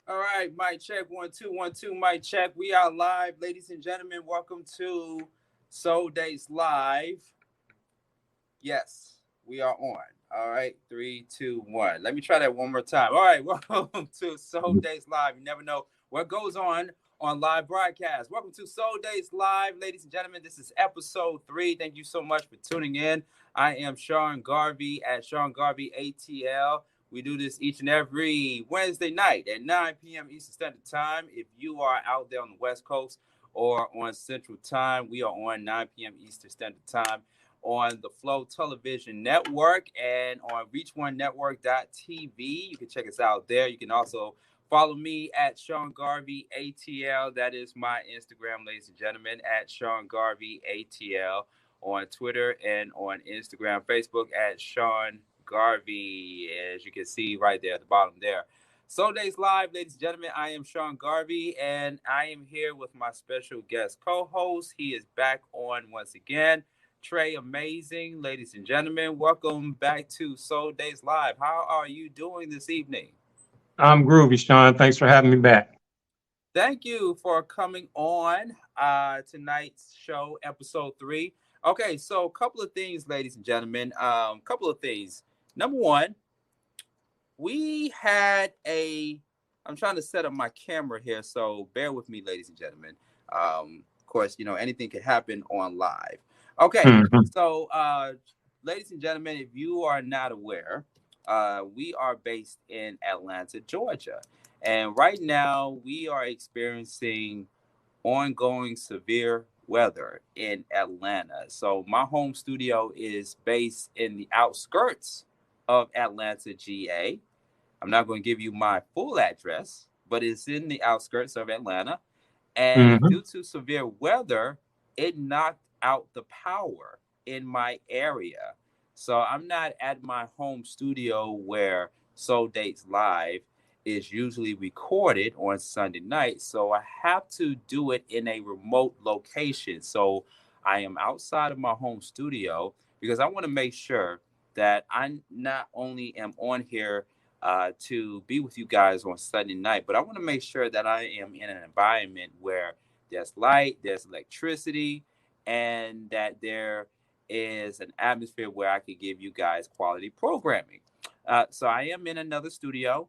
All right, mic check 1 2 1 2. Mic check. We are live, ladies and gentlemen. Welcome to Soul Days Live. Yes, we are on. All right, 3 2 1. Let me try that one more time. All right, welcome to Soul Days Live. You never know what goes on live broadcast. Welcome to Soul Days Live, ladies and gentlemen. This is episode 3. Thank you so much for tuning in. I am Sean Garvey at Sean Garvey ATL. We do this each and every Wednesday night at 9 p.m. Eastern Standard Time. If you are out there on the West Coast or on Central Time, we are on 9 p.m. Eastern Standard Time on the Flow Television Network and on reach1network.tv. You can check us out there. You can also follow me at Sean Garvey ATL. That is my Instagram, ladies and gentlemen, at Sean Garvey ATL on Twitter and on Instagram, Facebook at Sean Garvey, as you can see right there at the bottom there. Soul Days Live, ladies and gentlemen. I am Sean Garvey, and I am here with my special guest co-host. He is back on once again. Trey Amazing, ladies and gentlemen. Welcome back to Soul Days Live. How are you doing this evening? I'm groovy, Sean. Thanks for having me back. Thank you for coming on tonight's show, episode 3. Okay, so a couple of things, ladies and gentlemen. Couple of things. Number one, we had a. I'm trying to set up my camera here, so bear with me, ladies and gentlemen. Of course, anything can happen on live. Okay, Mhm. so ladies and gentlemen, if you are not aware, we are based in Atlanta, Georgia, and right now we are experiencing ongoing severe weather in Atlanta. So my home studio is based in the outskirts of Atlanta, GA. I'm not going to give you my full address, but it's in the outskirts of Atlanta. And Mhm. due to severe weather, it knocked out the power in my area. So I'm not at my home studio where Soul Dates Live is usually recorded on Sunday night. So I have to do it in a remote location. So I am outside of my home studio because I want to make sure that I not only am on here to be with you guys on Sunday night, but I want to make sure that I am in an environment where there's light, there's electricity, and that there is an atmosphere where I could give you guys quality programming. So I am in another studio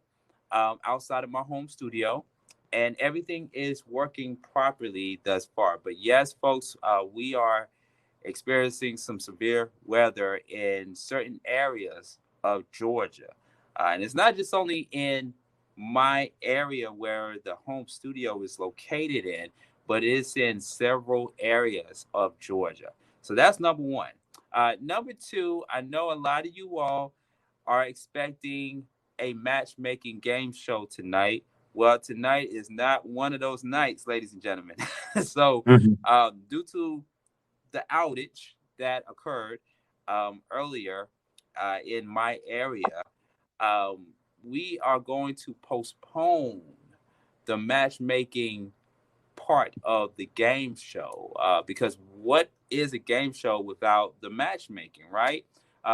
outside of my home studio, and everything is working properly thus far. But yes, folks, we are experiencing some severe weather in certain areas of Georgia. And it's not just only in my area where the home studio is located in, but it's in several areas of Georgia. So that's number one. Number two, I know a lot of you all are expecting a matchmaking game show tonight. Well, tonight is not one of those nights, ladies and gentlemen. So, Mhm. due to the outage that occurred earlier in my area, um, we are going to postpone the matchmaking part of the game show because what is a game show without the matchmaking, right?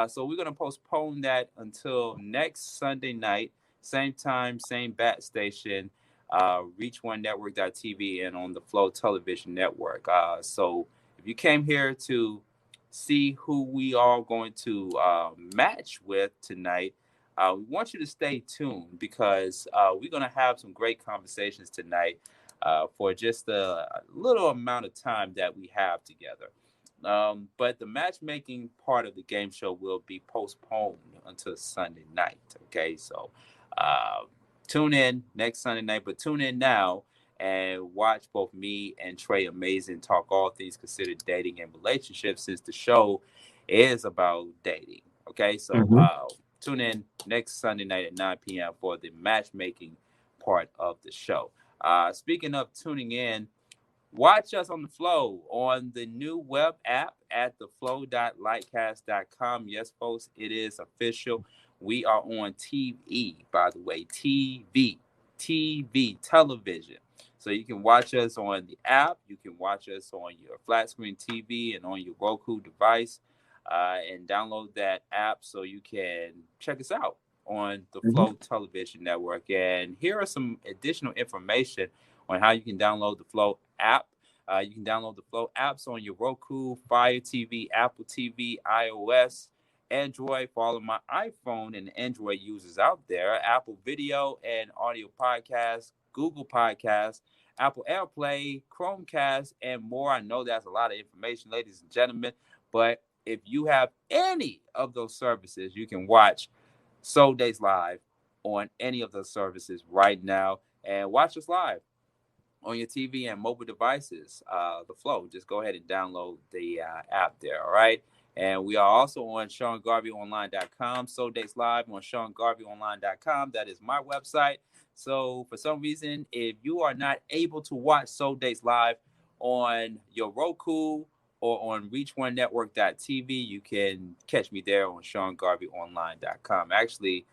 So we're going to postpone that until next Sunday night, same time, same bat station, reach1network.tv and on the Flow Television Network. So if you came here to see who we are going to match with tonight, we want you to stay tuned because we're going to have some great conversations tonight for just a little amount of time that we have together. But the matchmaking part of the game show will be postponed until Sunday night. Okay, so uh, tune in next Sunday night, but tune in now and watch both me and Trey Amazing talk all things considered dating and relationships since the show is about dating. Okay, so Mhm. tune in next Sunday night at 9 p.m. for the matchmaking part of the show. Speaking of tuning in, watch us on the Flow on the new web app at theflow.lightcast.com. Yes, folks, it is official. We are on TV, by the way, TV, television. So you can watch us on the app. You can watch us on your flat screen TV and on your Roku device, and download that app so you can check us out on the Mhm. Flow Television Network. And here are some additional information on how you can download the Flow app. You can download the Flow apps on your Roku, Fire TV, Apple TV, iOS, Android for all of my iPhone and Android users out there, Apple Video and Audio Podcasts, Google Podcasts, Apple AirPlay, Chromecast, and more. I know that's a lot of information, ladies and gentlemen, but if you have any of those services, you can watch Soul Days Live on any of those services right now and watch us live on your TV and mobile devices. The Flow, just go ahead and download the app there, all right? And we are also on SeanGarveyOnline.com. Soul Days Live on SeanGarveyOnline.com. That is my website. So for some reason, if you are not able to watch Soul Days Live on your Roku or on ReachOneNetwork.tv, you can catch me there on SeanGarveyOnline.com. Actually,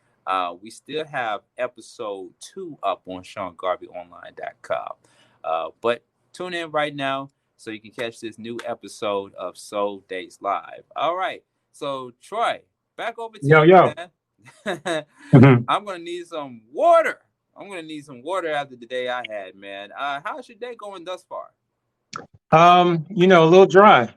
we still have episode 2 up on SeanGarveyOnline.com. But tune in right now so you can catch this new episode of Soul Days Live. All right. So, Troy, back over to Yo, you, yo. man. Mhm. I'm going to need some water. I'm going to need some water after the day I had, man. How's your day going thus far? A little dry.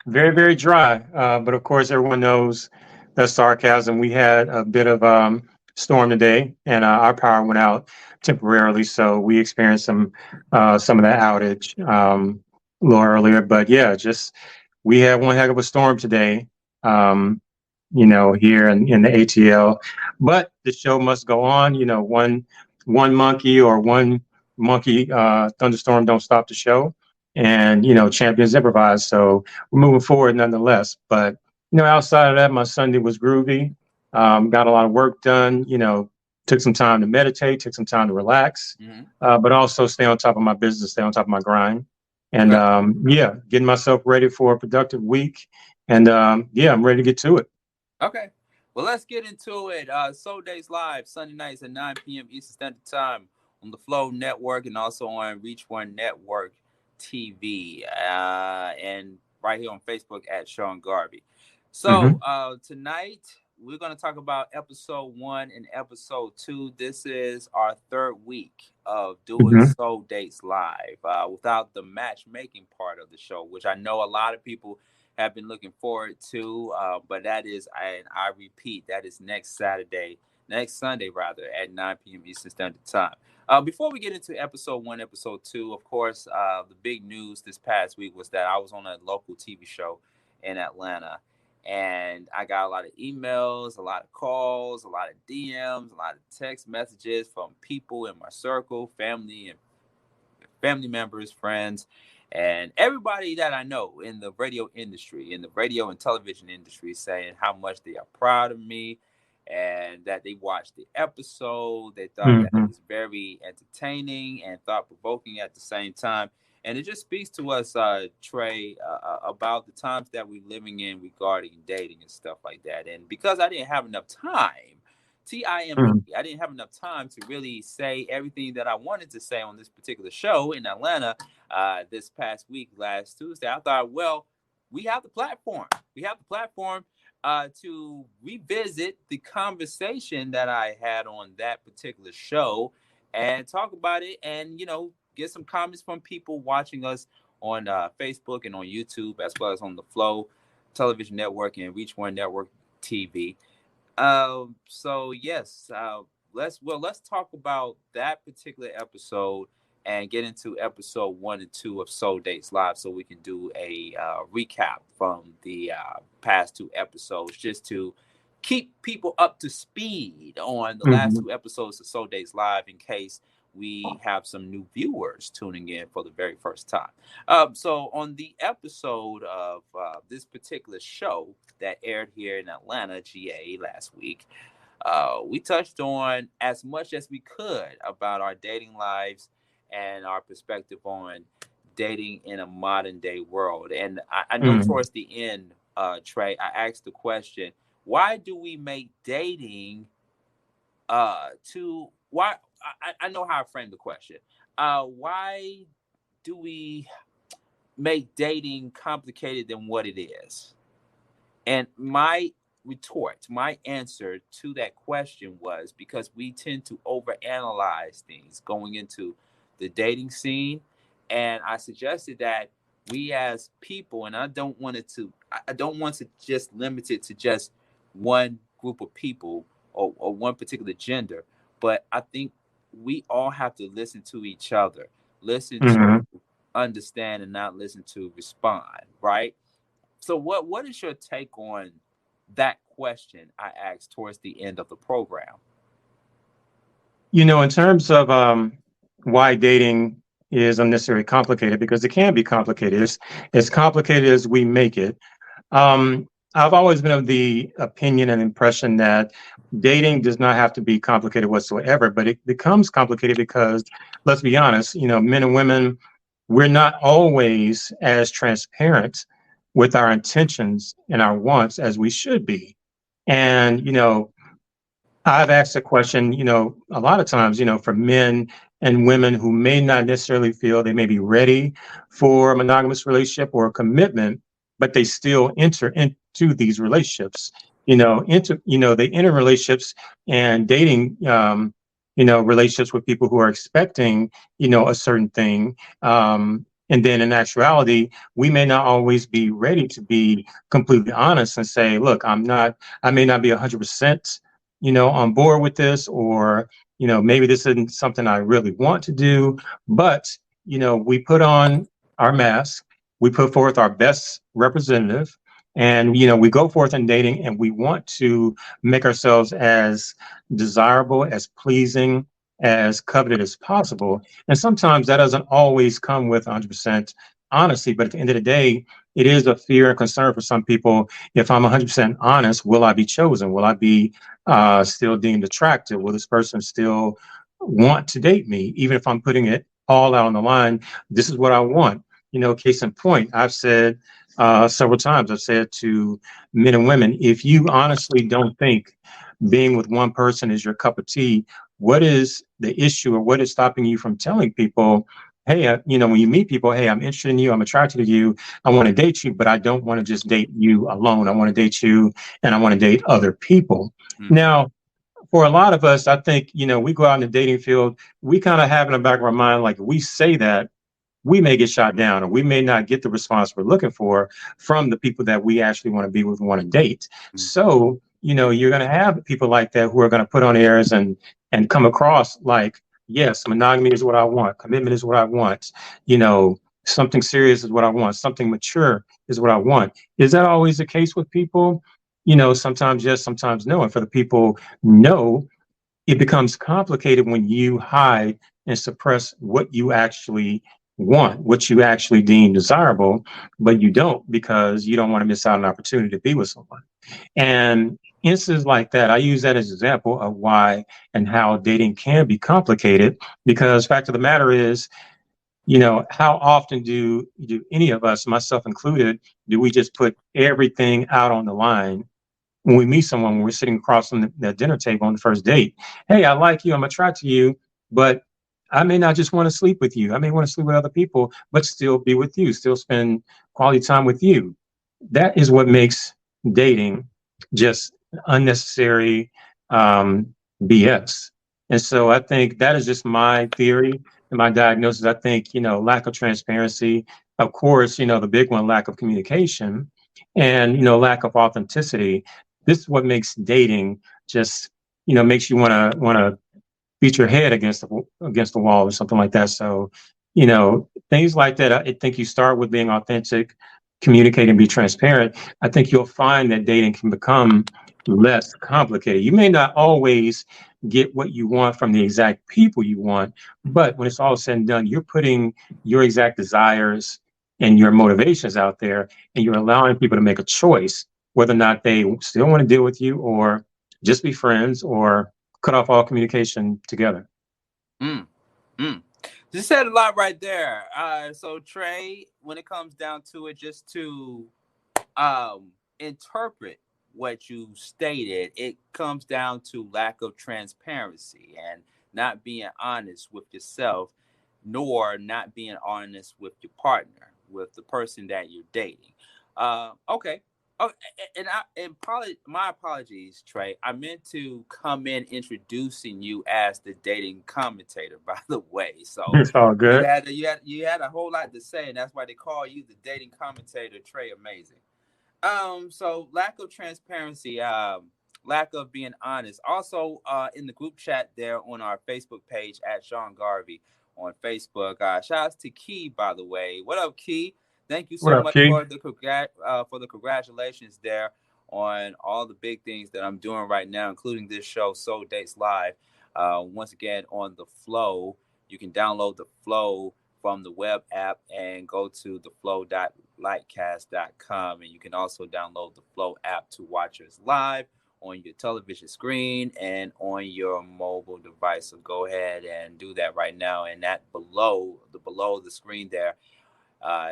Very, very dry. But of course, everyone knows that's sarcasm. We had a bit of storm today, and our power went out temporarily, so we experienced some of that outage a little earlier. But yeah, just we had one heck of a storm today. Um, here in the ATL. But the show must go on. One monkey or one monkey thunderstorm don't stop the show. And champions improvise. So we're moving forward nonetheless. But outside of that, my Sunday was groovy. Got a lot of work done. Took some time to meditate, took some time to relax, Mm-hmm. but also stay on top of my business, stay on top of my grind. And Okay. yeah, getting myself ready for a productive week. And yeah, I'm ready to get to it. Okay. Well, let's get into it. Soul Days Live, Sunday nights at 9 p.m. Eastern Standard Time on the Flow Network and also on Reach One Network TV and right here on Facebook at Sean Garvey. So Hmm. tonight we're going to talk about episode 1 and episode 2. This is our third week of doing Hmm. Soul Dates Live without the matchmaking part of the show, which I know a lot of people have been looking forward to. But that is, and I repeat, that is next Sunday rather, at 9 p.m. Eastern Standard Time. Before we get into episode 1, episode 2, of course, the big news this past week was that I was on a local TV show in Atlanta. And I got a lot of emails, a lot of calls, a lot of DMs, a lot of text messages from people in my circle, family members, friends, and everybody that I know in the radio industry, in the radio and television industry, saying how much they are proud of me and that they watched the episode. They thought that it Hmm. was very entertaining and thought provoking at the same time. And it just speaks to us, Trey, about the times that we're living in regarding dating and stuff like that. And because I didn't have enough time, TIME. Hmm. I didn't have enough time to really say everything that I wanted to say on this particular show in Atlanta this past week, last Tuesday. I thought, well, we have the platform. We have the platform to revisit the conversation that I had on that particular show and talk about it and, get some comments from people watching us on Facebook and on YouTube, as well as on the Flow Television Network and Reach One Network TV. So yes, let's talk about that particular episode and get into episode 1 and 2 of Soul Dates Live, so we can do a recap from the past 2 episodes, just to keep people up to speed on the last Hmm. 2 episodes of Soul Dates Live, in case we have some new viewers tuning in for the very first time. So on the episode of this particular show that aired here in Atlanta, GA, last week, we touched on as much as we could about our dating lives and our perspective on dating in a modern day world. And I know Hmm. towards the end, Trey, I asked the question, why do we make dating to why I know how I framed the question. Why do we make dating complicated than what it is? And my retort, my answer to that question was because we tend to overanalyze things going into the dating scene. And I suggested that we as people, and I don't want to just limit it to just one group of people or one particular gender, but I think we all have to listen to each other, listen to Hmm. understand and not listen to respond, right? So what is your take on that question I asked towards the end of the program? In terms of why dating is unnecessarily complicated, because it can be complicated. It's as complicated as we make it. I've always been of the opinion and impression that dating does not have to be complicated whatsoever, but it becomes complicated because, let's be honest, men and women, we're not always as transparent with our intentions and our wants as we should be. And, I've asked the question, a lot of times, for men and women who may not necessarily feel they may be ready for a monogamous relationship or a commitment, but they still enter into these relationships. They enter relationships and dating, relationships with people who are expecting, a certain thing. And then in actuality, we may not always be ready to be completely honest and say, look, I may not be 100% on board with this, or, maybe this isn't something I really want to do. But, we put on our mask, we put forth our best representative, and, we go forth in dating and we want to make ourselves as desirable, as pleasing, as coveted as possible. And sometimes that doesn't always come with 100% honesty, but at the end of the day, it is a fear and concern for some people. If I'm 100% honest, will I be chosen? Will I be still deemed attractive? Will this person still want to date me, even if I'm putting it all out on the line? This is what I want. Case in point, I've said several times, I've said to men and women, if you honestly don't think being with one person is your cup of tea, what is the issue, or what is stopping you from telling people, hey, when you meet people, hey, I'm interested in you, I'm attracted to you, I want to date you, but I don't want to just date you alone. I want to date you and I want to date other people. Mm, Now, for a lot of us, I think, we go out in the dating field, we kind of have in the back of our mind, like, if we say that, we may get shot down, or we may not get the response we're looking for from the people that we actually want to be with, want to date. mm, So, you're going to have people like that who are going to put on airs and come across like, yes, monogamy is what I want, commitment is what I want, something serious is what I want, something mature is what I want. Is that always the case with people? Sometimes yes, sometimes no. And for the people, no, it becomes complicated when you hide and suppress what you actually want, what you actually deem desirable, but you don't, because you don't want to miss out on an opportunity to be with someone. And instances like that, I use that as an example of why and how dating can be complicated, because fact of the matter is, how often do any of us, myself included, do we just put everything out on the line when we meet someone, when we're sitting across from the dinner table on the first date? Hey, I like you, I'm attracted to you, but I may not just want to sleep with you. I may want to sleep with other people, but still be with you, still spend quality time with you. That is what makes dating just unnecessary BS. And so I think that is just my theory and my diagnosis. I think, lack of transparency, of course, the big one, lack of communication, and, lack of authenticity. This is what makes dating just, makes you want to beat your head against the wall or something like that. So, things like that. I think you start with being authentic, communicate, and be transparent. I think you'll find that dating can become less complicated. You may not always get what you want from the exact people you want, but when it's all said and done, you're putting your exact desires and your motivations out there, and you're allowing people to make a choice whether or not they still want to deal with you, or just be friends, or cut off all communication together. mm, mm. You said a lot right there. So Trey, when it comes down to it, just to interpret what you stated, it comes down to lack of transparency and not being honest with yourself, nor not being honest with your partner, with the person that you're dating. Okay. Oh, and probably my apologies, Trey. I meant to come in introducing you as the dating commentator, by the way. So It's all good. you had a whole lot to say, and that's why they call you the dating commentator, Trey. Amazing. So lack of transparency, lack of being honest. Also, in the group chat there on our Facebook page at Sean Garvey on Facebook. Shout out to Key, by the way. What up, Key? Thank you What so up, much Key? for the congratulations there on all the big things that I'm doing right now, including this show, Soul Dates Live. Once again, on the Flow, you can download the Flow from the web app and go to theflow.lightcast.com. And you can also download the Flow app to watch us live on your television screen and on your mobile device. So go ahead and do that right now. And that below the screen there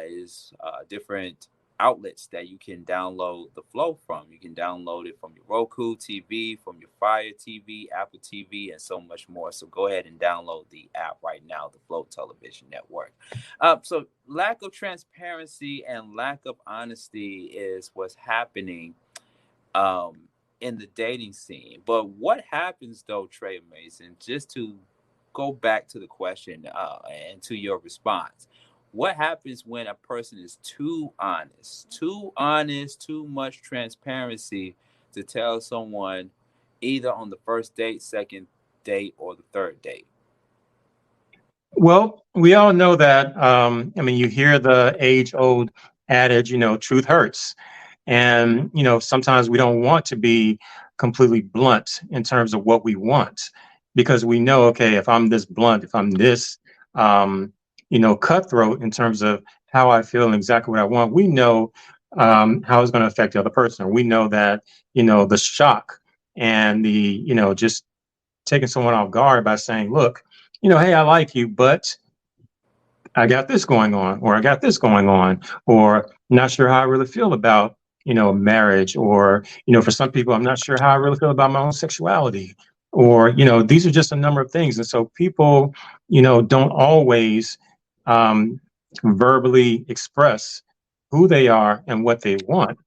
is different outlets that you can download the Flow from. You can download it from your Roku TV, from your Fire TV, Apple TV, and so much more. So go ahead and download the app right now, the Flow Television Network. So lack of transparency and lack of honesty is what's happening um, in the dating scene. But what happens though, Trey Mason, just to go back to the question and to your response, what happens when a person is too honest, too much transparency to tell someone either on the first date, second date, or the third date? Well, we all know that. I mean, you hear the age-old adage, truth hurts. And, sometimes we don't want to be completely blunt in terms of what we want because we know, okay, if I'm this blunt, if I'm this, um, cutthroat in terms of how I feel and exactly what I want, we know how it's going to affect the other person. We know that, the shock and the, just taking someone off guard by saying, look, hey, I like you, but I got this going on, or I got this going on, or not sure how I really feel about, marriage, or, for some people, I'm not sure how I really feel about my own sexuality, or, these are just a number of things. And so people, don't always um, verbally express who they are and what they want.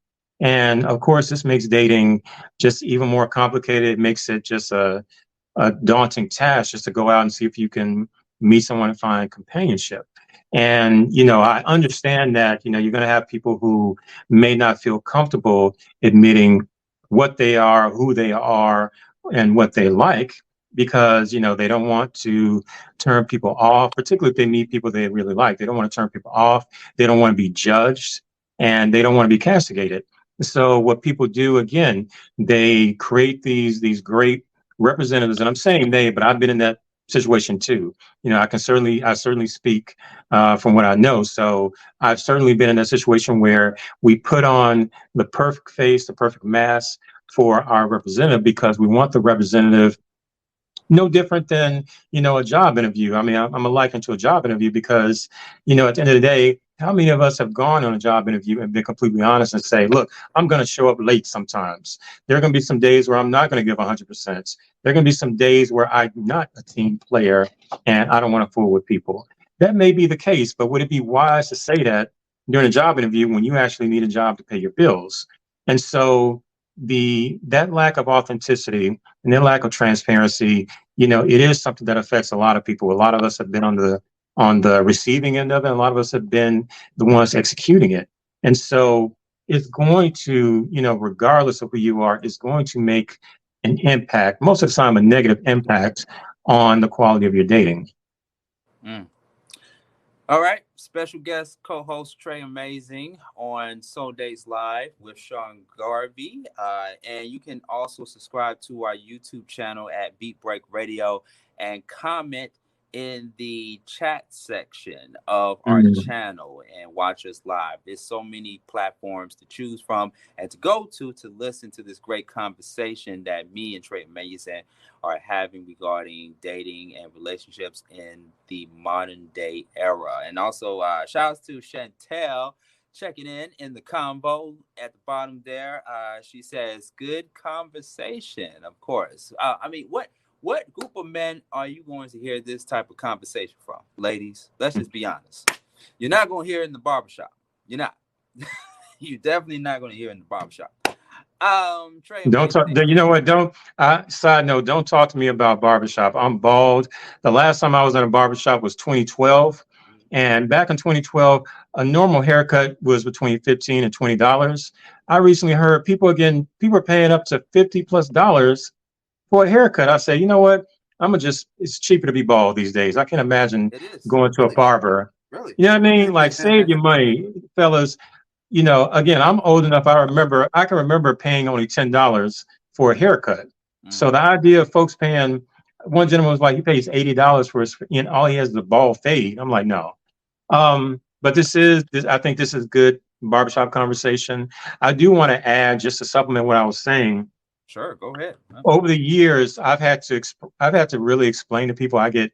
And of course, this makes dating just even more complicated. It makes it just a daunting task just to go out and see if you can meet someone and find companionship. And, I understand that, you're going to have people who may not feel comfortable admitting what they are, who they are, and what they like because, they don't want to turn people off, particularly if they meet people they really like. They don't want to turn people off. They don't want to be judged and they don't want to be castigated. So what people do, again, they create these great representatives, and I'm saying they, but I've been in that situation too. I certainly speak from what I know. So I've certainly been in a situation where we put on the perfect face, the perfect mask for our representative because we want the representative no different than a job interview. I mean, I'm a liken to a job interview because at the end of the day, how many of us have gone on a job interview and been completely honest and say, look, I'm going to show up late sometimes. There are going to be some days where I'm not going to give 100%. There are going to be some days where I'm not a team player and I don't want to fool with people. That may be the case, but would it be wise to say that during a job interview when you actually need a job to pay your bills? And so that lack of authenticity and that lack of transparency, it is something that affects a lot of people. A lot of us have been on the receiving end of it. A lot of us have been the ones executing it. And so it's going to, regardless of who you are, it's going to make an impact, most of the time a negative impact on the quality of your dating. Mm. All right, special guest co-host Trey Amazing on Soul Dates Live with Sean Garvey, and you can also subscribe to our YouTube channel at Beat Break Radio and comment in the chat section of our Mm. channel and watch us live. There's so many platforms to choose from and to go to listen to this great conversation that me and Trey Amazing are having regarding dating and relationships in the modern day era. And also, shout outs to Chantel checking in the combo at the bottom there. She says, "Good conversation." Of course. I mean, what group of men are you going to hear this type of conversation from, ladies? Let's just be honest. You're not going to hear it in the barbershop. You're not. You definitely not going to hear in the barbershop. Trey, Don't talk. amazing. You know what? Don't. Side note: don't talk to me about barbershop. I'm bald. The last time I was in a barbershop was 2012, and back in 2012, a normal haircut was between $15 and $20. I recently heard people are paying up to $50+ for a haircut. I say, you know what? I'm gonna just. It's cheaper to be bald these days. I can't imagine It is going to a really, barber. really. You know what I mean? Like, save your money, fellas. Again, I'm old enough. I can remember paying only $10 for a haircut. So Mhm. the idea of folks paying, one gentleman was like, he pays $80 for his, all he has is a bald fade. I'm like, no. But I think this is good barbershop conversation. I do want to add, just to supplement what I was saying. Sure, go ahead. Huh? Over the years, I've had to really explain to people. I get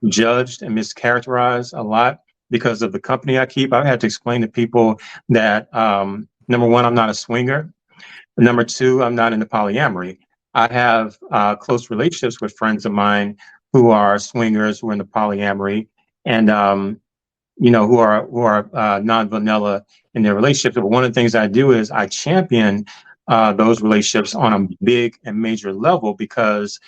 judged and mischaracterized a lot because of the company I keep. I've had to explain to people that number one, I'm not a swinger. Number two, I'm not into polyamory. I have close relationships with friends of mine who are swingers, who are into polyamory, and who are non-vanilla in their relationships. But one of the things I do is I champion those relationships on a big and major level, because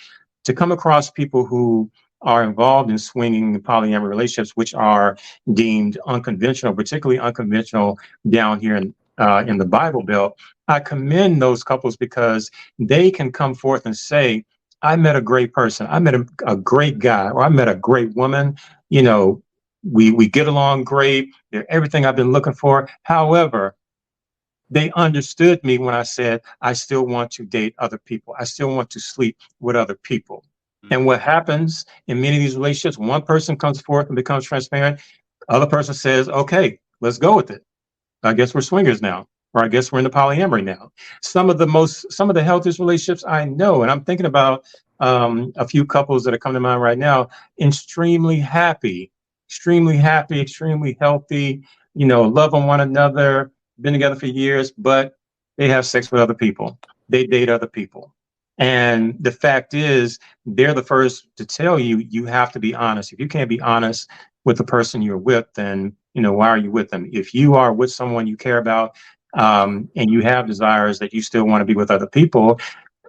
to come across people who are involved in swinging and polyamory relationships, which are deemed unconventional, particularly unconventional down here in the Bible Belt, I commend those couples because they can come forth and say, I met a great person, I met a great guy, or I met a great woman. You know, we get along great. They're everything I've been looking for. However, they understood me when I said, I still want to date other people. I still want to sleep with other people. And Mm-hmm. what happens in many of these relationships, one person comes forth and becomes transparent. Other person says, okay, let's go with it. I guess we're swingers now, or I guess we're into polyamory now. Some of the healthiest relationships I know, and I'm thinking about a few couples that are coming to mind right now, extremely happy, extremely happy, extremely healthy, love on one another, been together for years, but they have sex with other people. They date other people. And the fact is, they're the first to tell you, you have to be honest. If you can't be honest with the person you're with, then why are you with them? If you are with someone you care about, and you have desires that you still want to be with other people,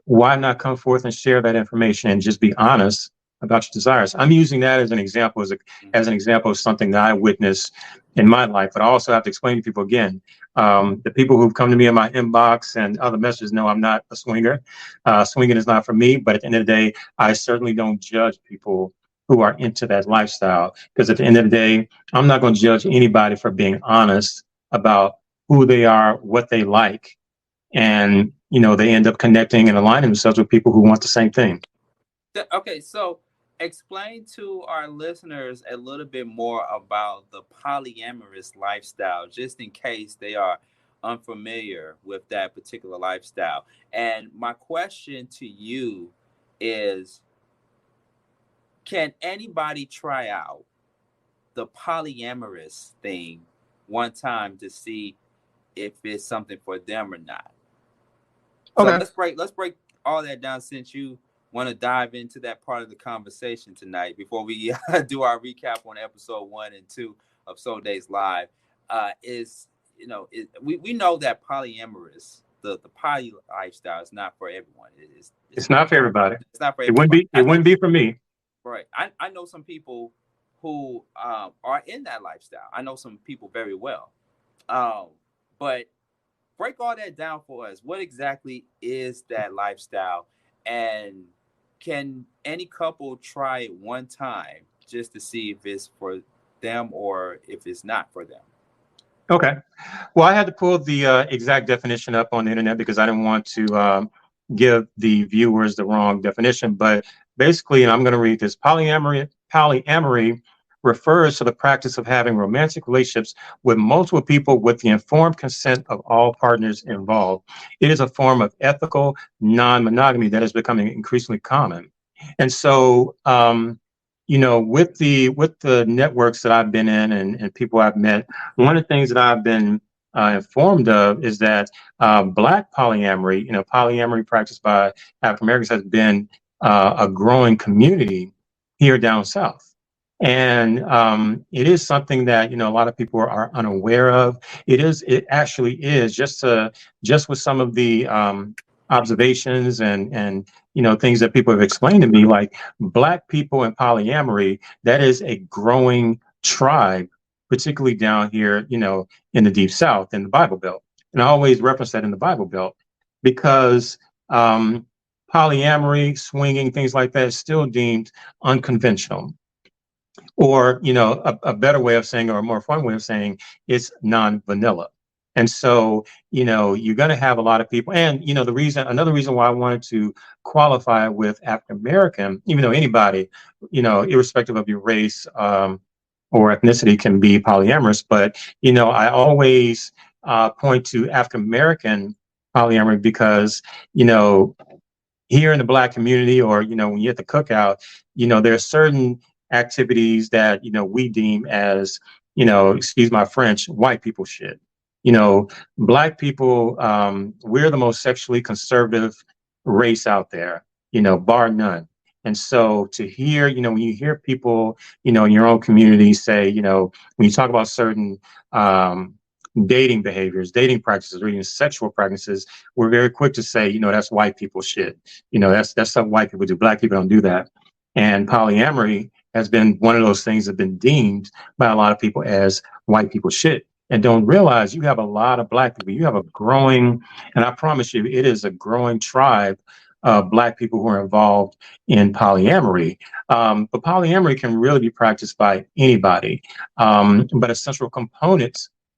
why not come forth and share that information and just be honest about your desires? I'm using that as an example, as Mm-hmm. an example of something that I witnessed in my life. But I also have to explain to people again, the people who've come to me in my inbox and other messages know I'm not a swinger. Swinging is not for me. But at the end of the day, I certainly don't judge people who are into that lifestyle, because at the end of the day, I'm not going to judge anybody for being honest about who they are, what they like, and they end up connecting and aligning themselves with people who want the same thing. Okay, so explain to our listeners a little bit more about the polyamorous lifestyle, just in case they are unfamiliar with that particular lifestyle. And my question to you is, can anybody try out the polyamorous thing one time to see if it's something for them or not? So Okay. let's break all that down, since you want to dive into that part of the conversation tonight before we do our recap on episode 1 and 2 of Soul Days Live. Is we know that polyamorous, the poly lifestyle, is not for everyone. It's It's not not for everybody. it's not for It wouldn't everybody. be. It wouldn't be for me. Right. I know some people who are in that lifestyle. I know some people very well. Um, but break all that down for us. What exactly is that lifestyle? And can any couple try it one time just to see if it's for them or if it's not for them? Okay. Well, I had to pull the exact definition up on the internet because I didn't want to give the viewers the wrong definition. But basically, and I'm going to read this: polyamory refers to the practice of having romantic relationships with multiple people with the informed consent of all partners involved. It is a form of ethical non-monogamy that is becoming increasingly common. And so, with the networks that I've been in, and people I've met, one of the things that I've been informed of is that Black polyamory, polyamory practiced by African Americans, has been a growing community here down south. And it is something that, a lot of people are unaware of. It actually is just with some of the observations and things that people have explained to me, like Black people in polyamory, that is a growing tribe, particularly down here, in the Deep South, in the Bible Belt. And I always reference that in the Bible Belt because um, polyamory, swinging, things like that is still deemed unconventional, or a better way of saying, or a more fun way of saying, it's non-vanilla. And so you're going to have a lot of people, and another reason why I wanted to qualify it with African American, even though anybody, irrespective of your race or ethnicity, can be polyamorous, but I always point to African American polyamory because here in the Black community, or when you're at the cookout, there are certain activities that we deem as, excuse my French, white people shit. you know Black people, we're the most sexually conservative race out there, bar none. And so to hear, when you hear people, in your own community say, when you talk about certain um dating behaviors, dating practices, or even sexual practices, we're very quick to say, that's white people shit. That's something white people do. Black people don't do that. And polyamory has been one of those things that have been deemed by a lot of people as white people shit, and don't realize you have a lot of Black people. You have a growing, and I promise you, it is a growing tribe of Black people who are involved in polyamory. But polyamory can really be practiced by anybody. But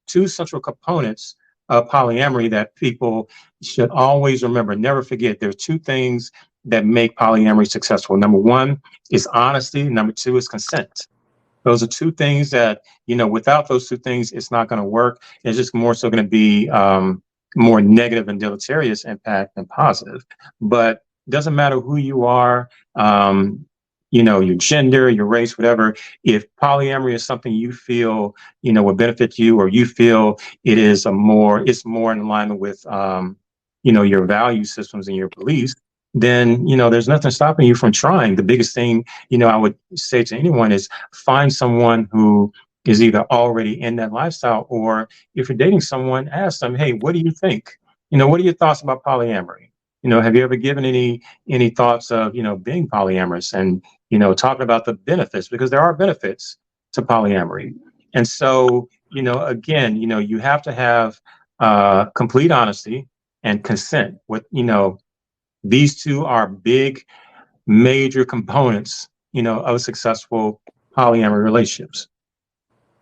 two central components of polyamory that people should always remember, never forget. There are two things that make polyamory successful. Number one is honesty. Number two is consent. Those are two things that, without those two things, it's not going to work. It's just more so going to be more negative and deleterious impact than positive. But it doesn't matter who you are, your gender, your race, whatever. If polyamory is something you feel, will benefit you, or you feel it's more in alignment with, your value systems and your beliefs, then, there's nothing stopping you from trying. The biggest thing, I would say to anyone is find someone who is either already in that lifestyle, or if you're dating someone, ask them, hey, what do you think? What are your thoughts about polyamory? Have you ever given any thoughts of, being polyamorous, and, talking about the benefits, because there are benefits to polyamory. And so, again, you have to have complete honesty and consent. These two are big, major components, of successful polyamory relationships.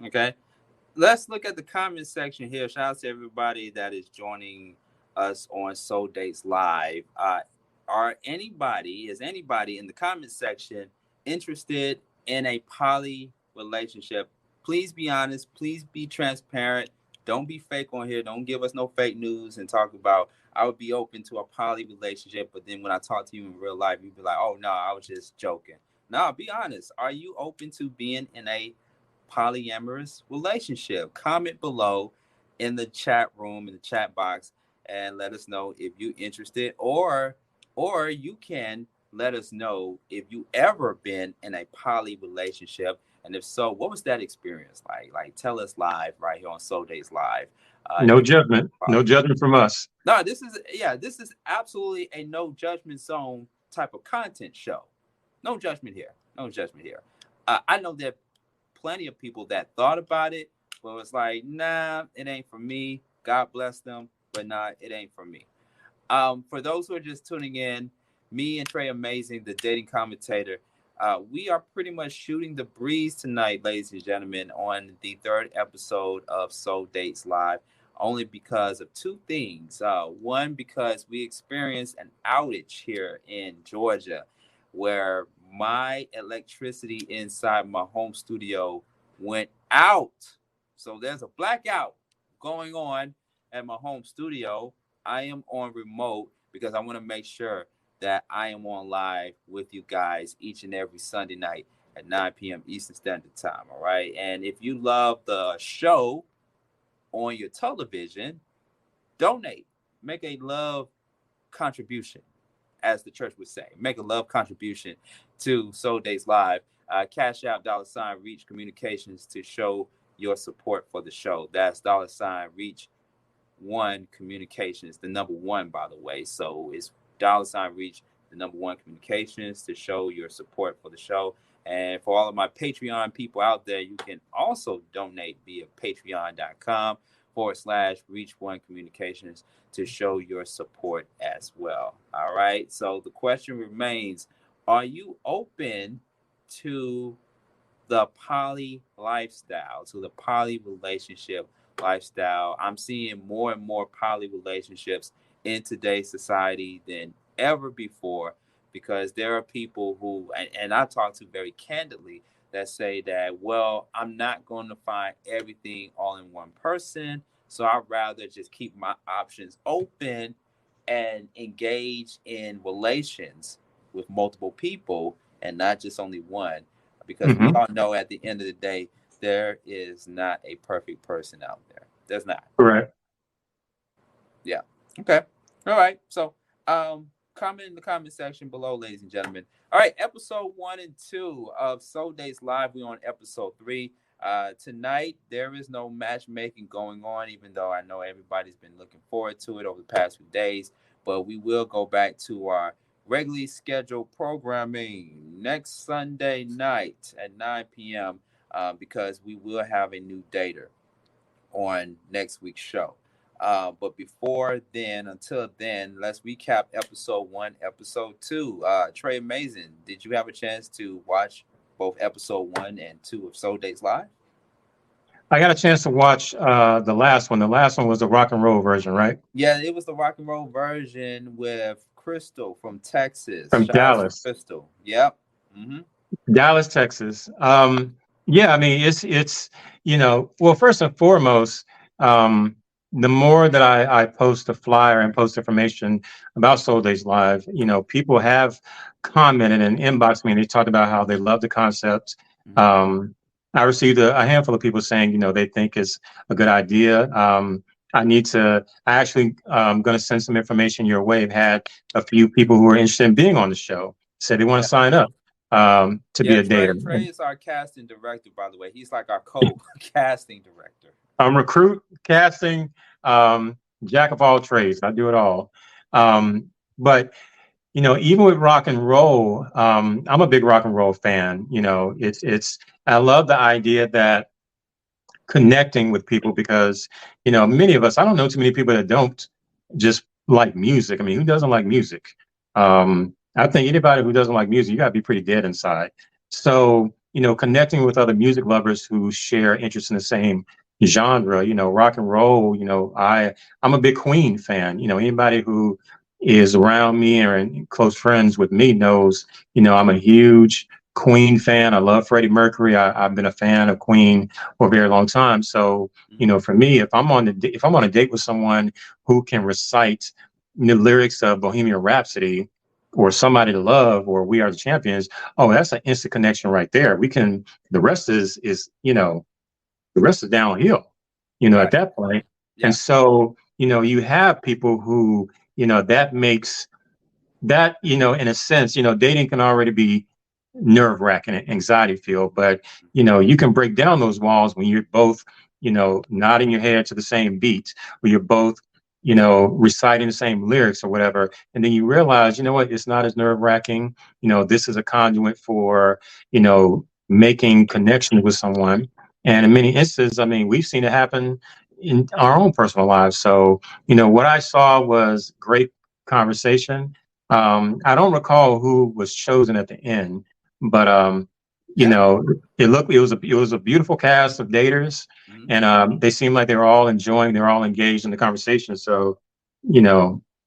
Okay. Let's look at the comment section here. Shout out to everybody that is joining us on Soul Dates Live. Is anybody in the comment section interested in a poly relationship? Please be honest. Please be transparent. Don't be fake on here. Don't give us no fake news and talk about, I would be open to a poly relationship, but then when I talk to you in real life, you'd be like, oh no, I was just joking. No, be honest. Are you open to being in a polyamorous relationship? Comment below in the chat room, in the chat box, and let us know if you're interested, or you can let us know if you ever been in a poly relationship, and if so, what was that experience like? Tell us live right here on Soul Days Live. If No you judgment, no judgment from us. No, this is absolutely a no judgment zone type of content show. No judgment here. No judgment here. I know that plenty of people that thought about it, but was like, nah, it ain't for me. God bless them, but nah, it ain't for me. For those who are just tuning in, me and Trey Amazing, the dating commentator, we are pretty much shooting the breeze tonight, ladies and gentlemen, on the third episode of Soul Dates Live, only because of two things. One, because we experienced an outage here in Georgia where my electricity inside my home studio went out. So there's a blackout going on at my home studio. I am on remote because I want to make sure that I am on live with you guys each and every Sunday night at 9 p.m. Eastern Standard Time. All right. And if you love the show on your television, donate, make a love contribution, as the church would say. Make a love contribution to Soul Days Live. Cash App $Reach Communications to show your support for the show. That's $Reach One Communications, the number one, by the way. So it's $Reach, the number one Communications to show your support for the show. And for all of my Patreon people out there, you can also donate via patreon.com/Reach One Communications to show your support as well. All right. So the question remains, are you open to the poly lifestyle, to the poly relationship lifestyle? I'm seeing more and more poly relationships in today's society than ever before, because there are people who, and I talk to very candidly, that say that, well, I'm not going to find everything all in one person, so I'd rather just keep my options open and engage in relations with multiple people and not just only one, because we Hmm. all know at the end of the day, there is not a perfect person out there. There's not. Correct. Yeah. Okay. All right. So, comment in the comment section below, ladies and gentlemen. All right. Episode 1 and 2 of Soul Days Live. We're on episode 3. Tonight, there is no matchmaking going on, even though I know everybody's been looking forward to it over the past few days. But we will go back to our regularly scheduled programming next Sunday night at 9 p.m. Because we will have a new dater on next week's show. But before then, until then, let's recap episode 1, episode 2. Trey Mason, did you have a chance to watch both episode 1 and 2 of Soul Days Live? I got a chance to watch the last one. The last one was the rock and roll version, right? Yeah, it was the rock and roll version with Crystal from Texas. From Shout out to Dallas. Crystal. Yep. Mm-hmm. Dallas, Texas. Yeah, I mean, it's well, first and foremost, um, the more that I post a flyer and post information about Soul Days Live, people have commented and inboxed me, and they talked about how they love the concept. Mm-hmm. I received a handful of people saying, they think it's a good idea. I actually going to send some information your way. I've had a few people who are interested in being on the show say they want to sign up to be Yeah, a dater. Trey is our casting director, by the way. He's like our co-casting director. I'm recruit, casting, jack of all trades. I do it all. But even with rock and roll, I'm a big rock and roll fan. It's I love the idea that connecting with people, because many of us, I don't know too many people that don't just like music. I mean, who doesn't like music? I think anybody who doesn't like music, you got to be pretty dead inside. So connecting with other music lovers who share interest in the same genre, rock and roll, I'm a big Queen fan. Anybody who is around me or close friends with me knows I'm a huge Queen fan. I love Freddie Mercury. I've been a fan of Queen for a very long time. So, for me, if I'm on a date with someone who can recite the lyrics of Bohemian Rhapsody or Somebody to Love or We Are the Champions, oh, that's an instant connection right there. The rest the rest is downhill, at Right. that point. And Yeah. so, you have people who, that makes that, in a sense, dating can already be nerve wracking and anxiety filled, but, you can break down those walls when you're both, nodding your head to the same beat, or you're both, reciting the same lyrics or whatever. And then you realize, what, it's not as nerve wracking. This is a conduit for, making connections with someone. And in many instances, I mean, we've seen it happen in our own personal lives. So, what I saw was great conversation. I don't recall who was chosen at the end, but Yeah. it was a beautiful cast of daters, Mm-hmm. and they seemed like they're all engaged in the conversation. So,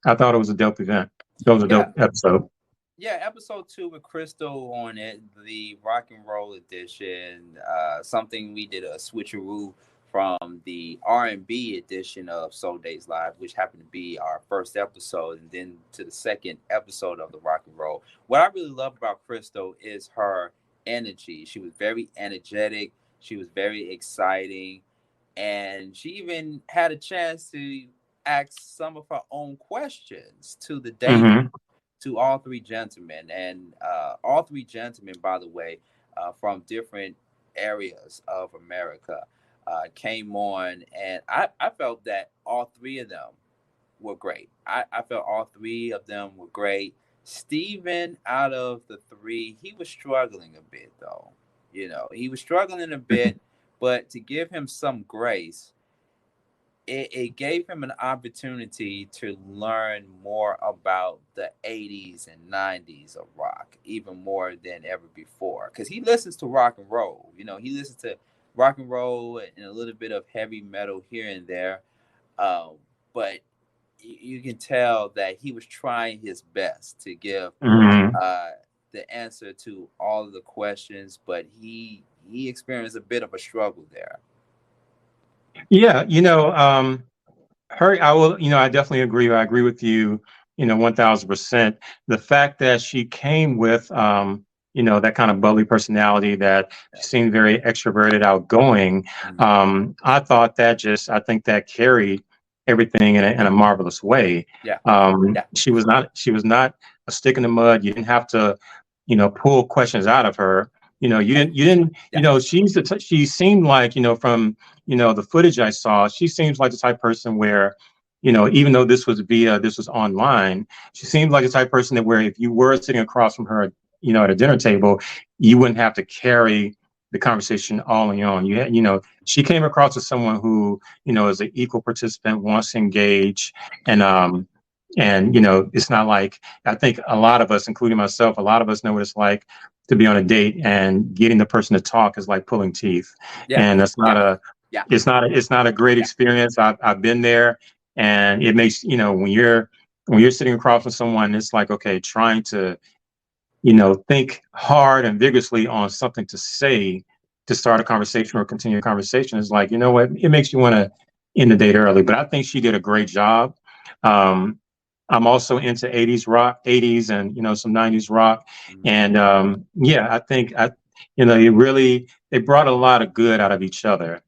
I thought it was a dope event. It was a Yeah. dope episode. Yeah, episode 2 with Crystal on it, the rock and roll edition. Something we did a switcheroo from the R&B edition of Soul Days Live, which happened to be our first episode, and then to the second episode of the rock and roll. What I really love about Crystal is her energy. She was very energetic. She was very exciting, and she even had a chance to ask some of her own questions to the date Hmm. to all three gentlemen. And all three gentlemen, by the way, from different areas of America came on, and I felt that all three of them were great. I felt all three of them were great. Steven, out of the three, he was struggling a bit, though. He was struggling a bit, but to give him some grace, it gave him an opportunity to learn more about the 80s and 90s of rock, even more than ever before. Because he listens to rock and roll. He listens to rock and roll and a little bit of heavy metal here and there. But you can tell that he was trying his best to give Mhm. uh, the answer to all of the questions, but he experienced a bit of a struggle there. Yeah, I will, I definitely agree. I agree with you, 1000%. The fact that she came with, that kind of bubbly personality, that she seemed very extroverted, outgoing. Mhm. I think that carried everything in a marvelous way. Yeah, yeah, She was not a stick in the mud. You didn't have to, pull questions out of her. yeah, You didn't, yeah, she seemed like, from, the footage I saw, she seems like the type of person where, even though this was online, she seemed like the type of person that where if you were sitting across from her, at a dinner table, you wouldn't have to carry the conversation all on your own. She came across as someone who, is an equal participant, wants to engage, and it's not like, I think a lot of us, including myself, a lot of us know what it's like to be on a date and getting the person to talk is like pulling teeth, yeah, and that's not yeah, a yeah, it's not a great yeah, experience. I've been there, and it makes, when you're sitting across from someone, it's like, okay, trying to, think hard and vigorously on something to say to start a conversation or continue a conversation is like, what, it makes you want to end the date early. But I think she did a great job. Um, I'm also into 80s rock, 80s and, some 90s rock. mhm, And yeah, I think they brought a lot of good out of each other.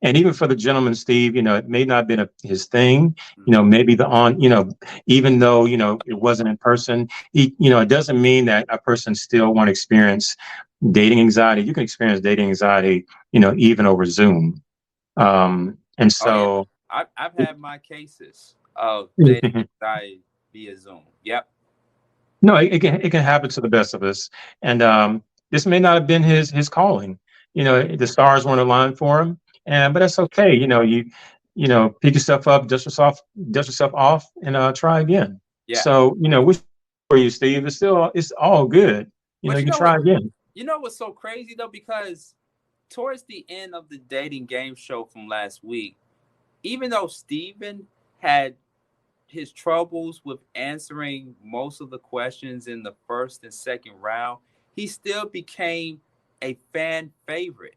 And even for the gentleman, Steve, it may not have been his thing, mhm. maybe even though, it wasn't in person, it doesn't mean that a person still won't experience dating anxiety. You can experience dating anxiety, even over Zoom. And Oh yeah, so, I've had my cases of dating anxiety via Zoom. Yep. no, it can happen to the best of us, and this may not have been his calling. The stars weren't aligned for him, and but that's okay. Pick yourself up, dust yourself off, and try again. Yeah. So, wish for you, Steve. It's all good. But You you can know try what? again. You know what's so crazy though? Because towards the end of the dating game show from last week, even though Steven had his troubles with answering most of the questions in the first and second round, he still became a fan favorite.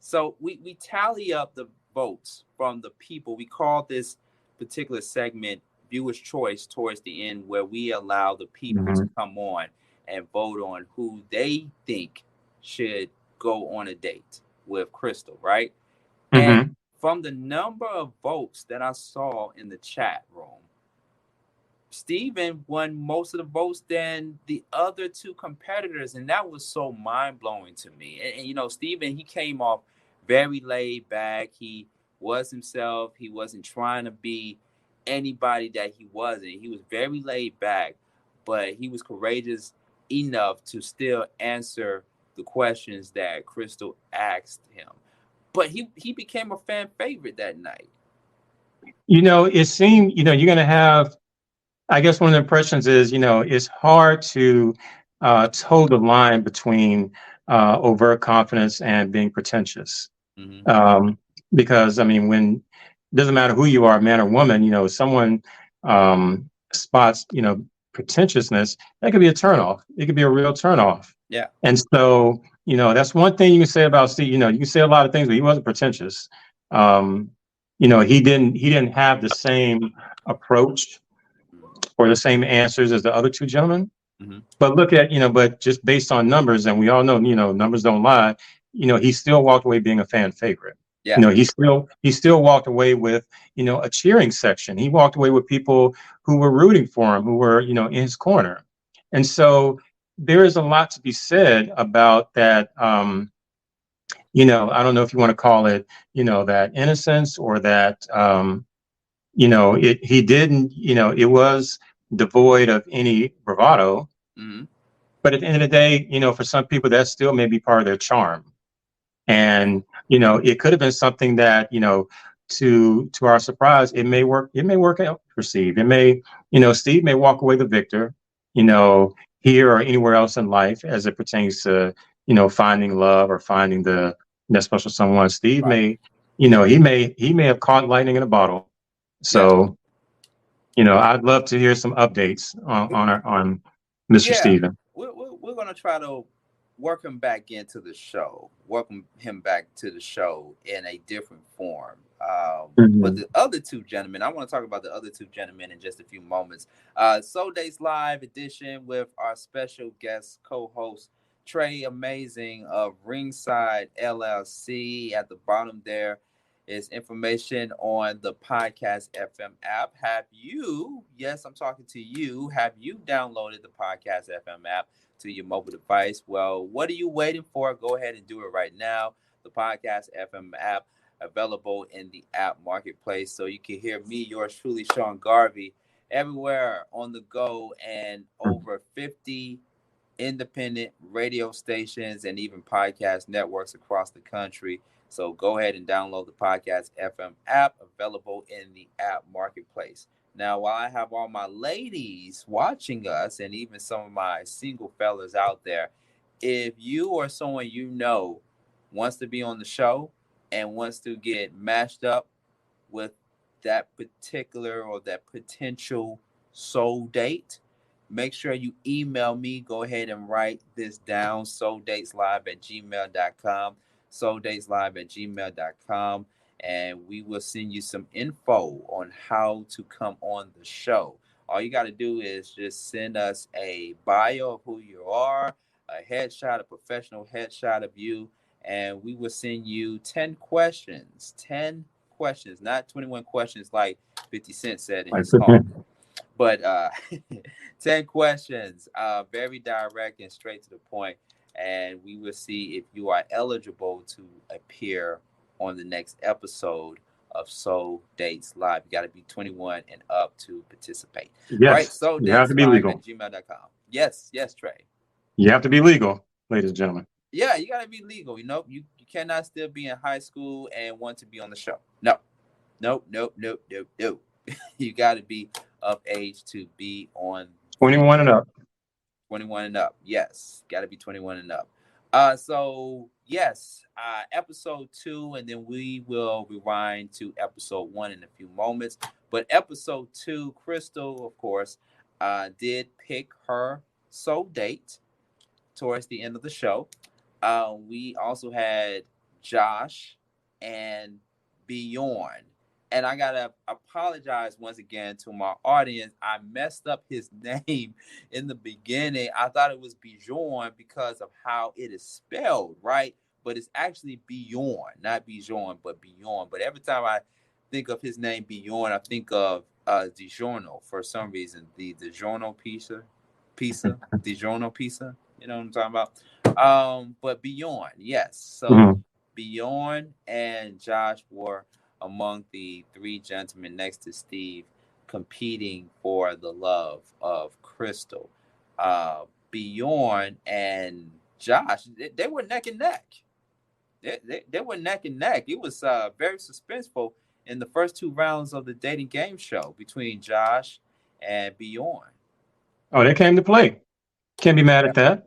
So we tally up the votes from the people. We call this particular segment viewer's choice towards the end, where we allow the people to Hmm. come on and vote on who they think should go on a date with Crystal, right? And Hmm. from the number of votes that I saw in the chat room, Steven won most of the votes than the other two competitors, and that was so mind blowing to me. And Steven, he came off very laid back. He was himself. He wasn't trying to be anybody that he wasn't. He was very laid back, but he was courageous enough to still answer the questions that Crystal asked him. But he became a fan favorite that night. It seemed, you're going to have, I guess one of the impressions is, it's hard to toe the line between overt confidence and being pretentious. Mm-hmm. Um, because, I mean, when it doesn't matter who you are, man or woman, someone spots, pretentiousness, that could be a turnoff. It could be a real turnoff. Yeah. And so, that's one thing you can say about Steve. You can say a lot of things, but he wasn't pretentious. Um, he didn't have the same approach or the same answers as the other two gentlemen. Mm-hmm. But but just based on numbers, and we all know, numbers don't lie. He still walked away being a fan favorite. Yeah. He still walked away with, a cheering section. He walked away with people who were rooting for him, who were, in his corner. And so, there is a lot to be said about that. I don't know if you want to call it, that innocence or that, he didn't, it was devoid of any bravado. Hmm. But at the end of the day, for some people, that still may be part of their charm. And it could have been something that to our surprise, it may work out for Steve. It may, Steve may walk away the victor, you know here or anywhere else in life as it pertains to finding love or finding the special someone. Steve Right. may, he may have caught lightning in a bottle. Yes. So I'd love to hear some updates on Mr. Yeah, Steven. we're gonna try to work him back into the show, welcome him back to the show in a different form. But Mhm. the other two gentlemen, I want to talk about the other two gentlemen in just a few moments. Soul Days Live edition with our special guest co-host Trey Amazing of Ringside LLC. At the bottom there is information on the Podcast FM app. Have you, yes, I'm talking to you, have you downloaded the Podcast FM app to your mobile device? Well, what are you waiting for? Go ahead and do it right now. The Podcast FM app available in the app marketplace, so you can hear me, yours truly, Sean Garvey, everywhere on the go, and over 50 independent radio stations and even podcast networks across the country. So go ahead and download the Podcast FM app available in the app marketplace. Now, while I have all my ladies watching us and even some of my single fellas out there, if you or someone wants to be on the show and wants to get matched up with that particular or that potential soul date, make sure you email me. Go ahead and write this down: souldateslive@gmail.com. Souldateslive@gmail.com. And we will send you some info on how to come on the show. All you got to do is just send us a bio of who you are, a headshot, a professional headshot of you, and we will send you 10 questions. 10 questions, not 21 questions like 50 Cent said in his song, but 10 questions, very direct and straight to the point, and we will see if you are eligible to appear on the next episode of Soul Dates Live. You got to be 21 and up to participate. All right, Yes, soul you have dates to be live at legal. gmail.com. Yes, yes, Trey. You have to be legal, ladies and gentlemen. Yeah, you got to be legal. You cannot still be in high school and want to be on the show. No, nope, nope, nope, nope, nope. You got to be of age to be on the 21 and up. 21 and up. Yes, got to be 21 and up. So yes, episode 2, and then we will rewind to episode 1 in a few moments. But episode 2, Crystal, of course, did pick her soul date towards the end of the show. We also had Josh and Bjorn. And I gotta apologize once again to my audience. I messed up his name in the beginning. I thought it was Bjorn because of how it is spelled, right? But it's actually Bjorn, not Bjorn, but Bjorn. But every time I think of his name Bjorn, I think of DiGiorno for some reason. The DiGiorno DiGiorno pizza. You know what I'm talking about? But Bjorn, yes. So Mhm. Bjorn and Josh were among the 3 gentlemen next to Steve competing for the love of Crystal. Bjorn and Josh, they were neck and neck. They were neck and neck. It was very suspenseful in the first 2 rounds of the dating game show between Josh and Bjorn. Oh, they came to play. Can't be mad Yeah. at that.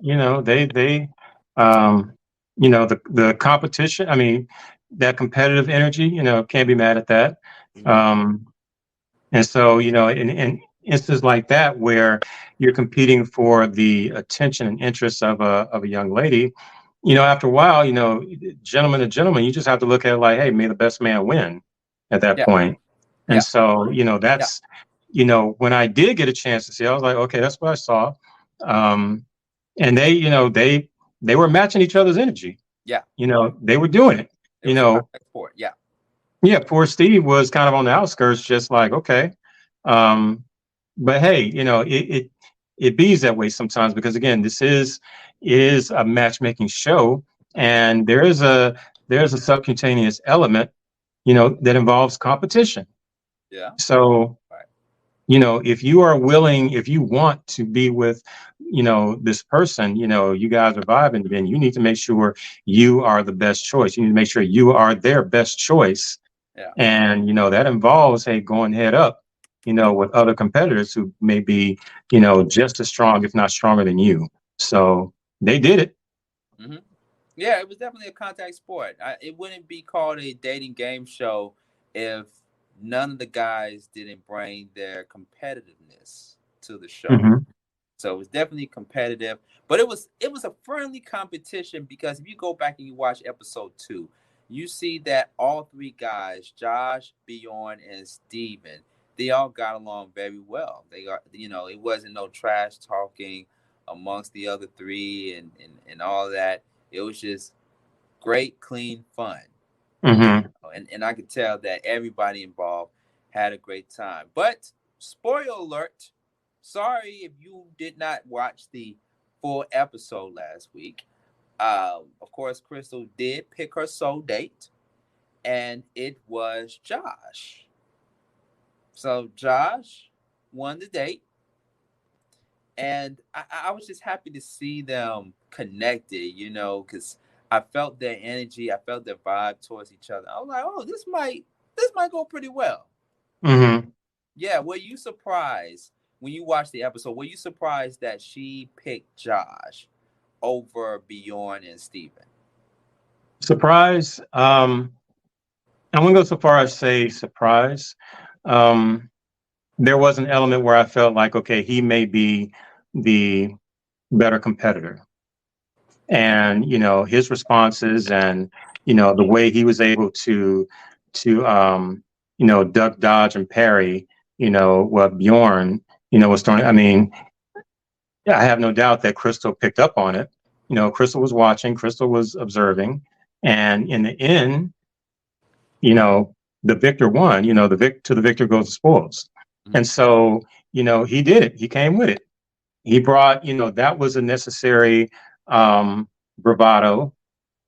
Um, the competition. I mean, that competitive energy. Can't be mad at that. Mm-hmm. Um, and so, in instances like that where you're competing for the attention and interest of a young lady, after a while, gentleman to gentleman, you just have to look at it like, hey, may the best man win at that Yeah. point. And Yeah. so, Yeah. that's, when I did get a chance to see, I was like, okay, that's what I saw. Um, and they were matching each other's energy. Yeah. They were doing it. It was a contact sport. Yeah. Yeah, poor Steve was kind of on the outskirts, just like, okay. But hey, it bees that way sometimes because again, it is a matchmaking show, and there's a subcutaneous element, that involves competition. Yeah. So, Right. if you are willing, if you want to be with, this person, you guys are vibing, then you need to make sure you are the best choice. You need to make sure you are their best choice. Yeah. And, that involves, hey, going head up, with other competitors who may be, just as strong, if not stronger than you. So they did it. Hmm. Yeah, it was definitely a contact sport. It wouldn't be called a dating game show if none of the guys didn't bring their competitiveness to the show. Hmm. So it was definitely competitive, but it was a friendly competition because if you go back and you watch episode 2, you see that all three guys, Josh, Bjorn, and Steven, they all got along very well. They got, it wasn't no trash talking amongst the other three and all that. It was just great, clean fun. Hmm. And I could tell that everybody involved had a great time. But spoiler alert, sorry if you did not watch the full episode last week. Of course, Crystal did pick her soul date, and it was Josh. So Josh won the date, and I was just happy to see them connected, because I felt their energy, I felt their vibe towards each other. I was like, oh, this might go pretty well. Hmm. Yeah, were you surprised when you watched the episode? Were you surprised that she picked Josh over Bjorn and Steven? Surprise. I wouldn't go so far as say surprise. Um, there was an element where I felt like, okay, he may be the better competitor. And, his responses and, the way he was able to duck, dodge, and parry, what Bjorn, was throwing. I mean, yeah, I have no doubt that Crystal picked up on it. Crystal was watching, Crystal was observing. And in the end, you know, the victor won. To the victor goes the spoils. Mhm. And so, he did it. He came with it. He brought, that was a necessary bravado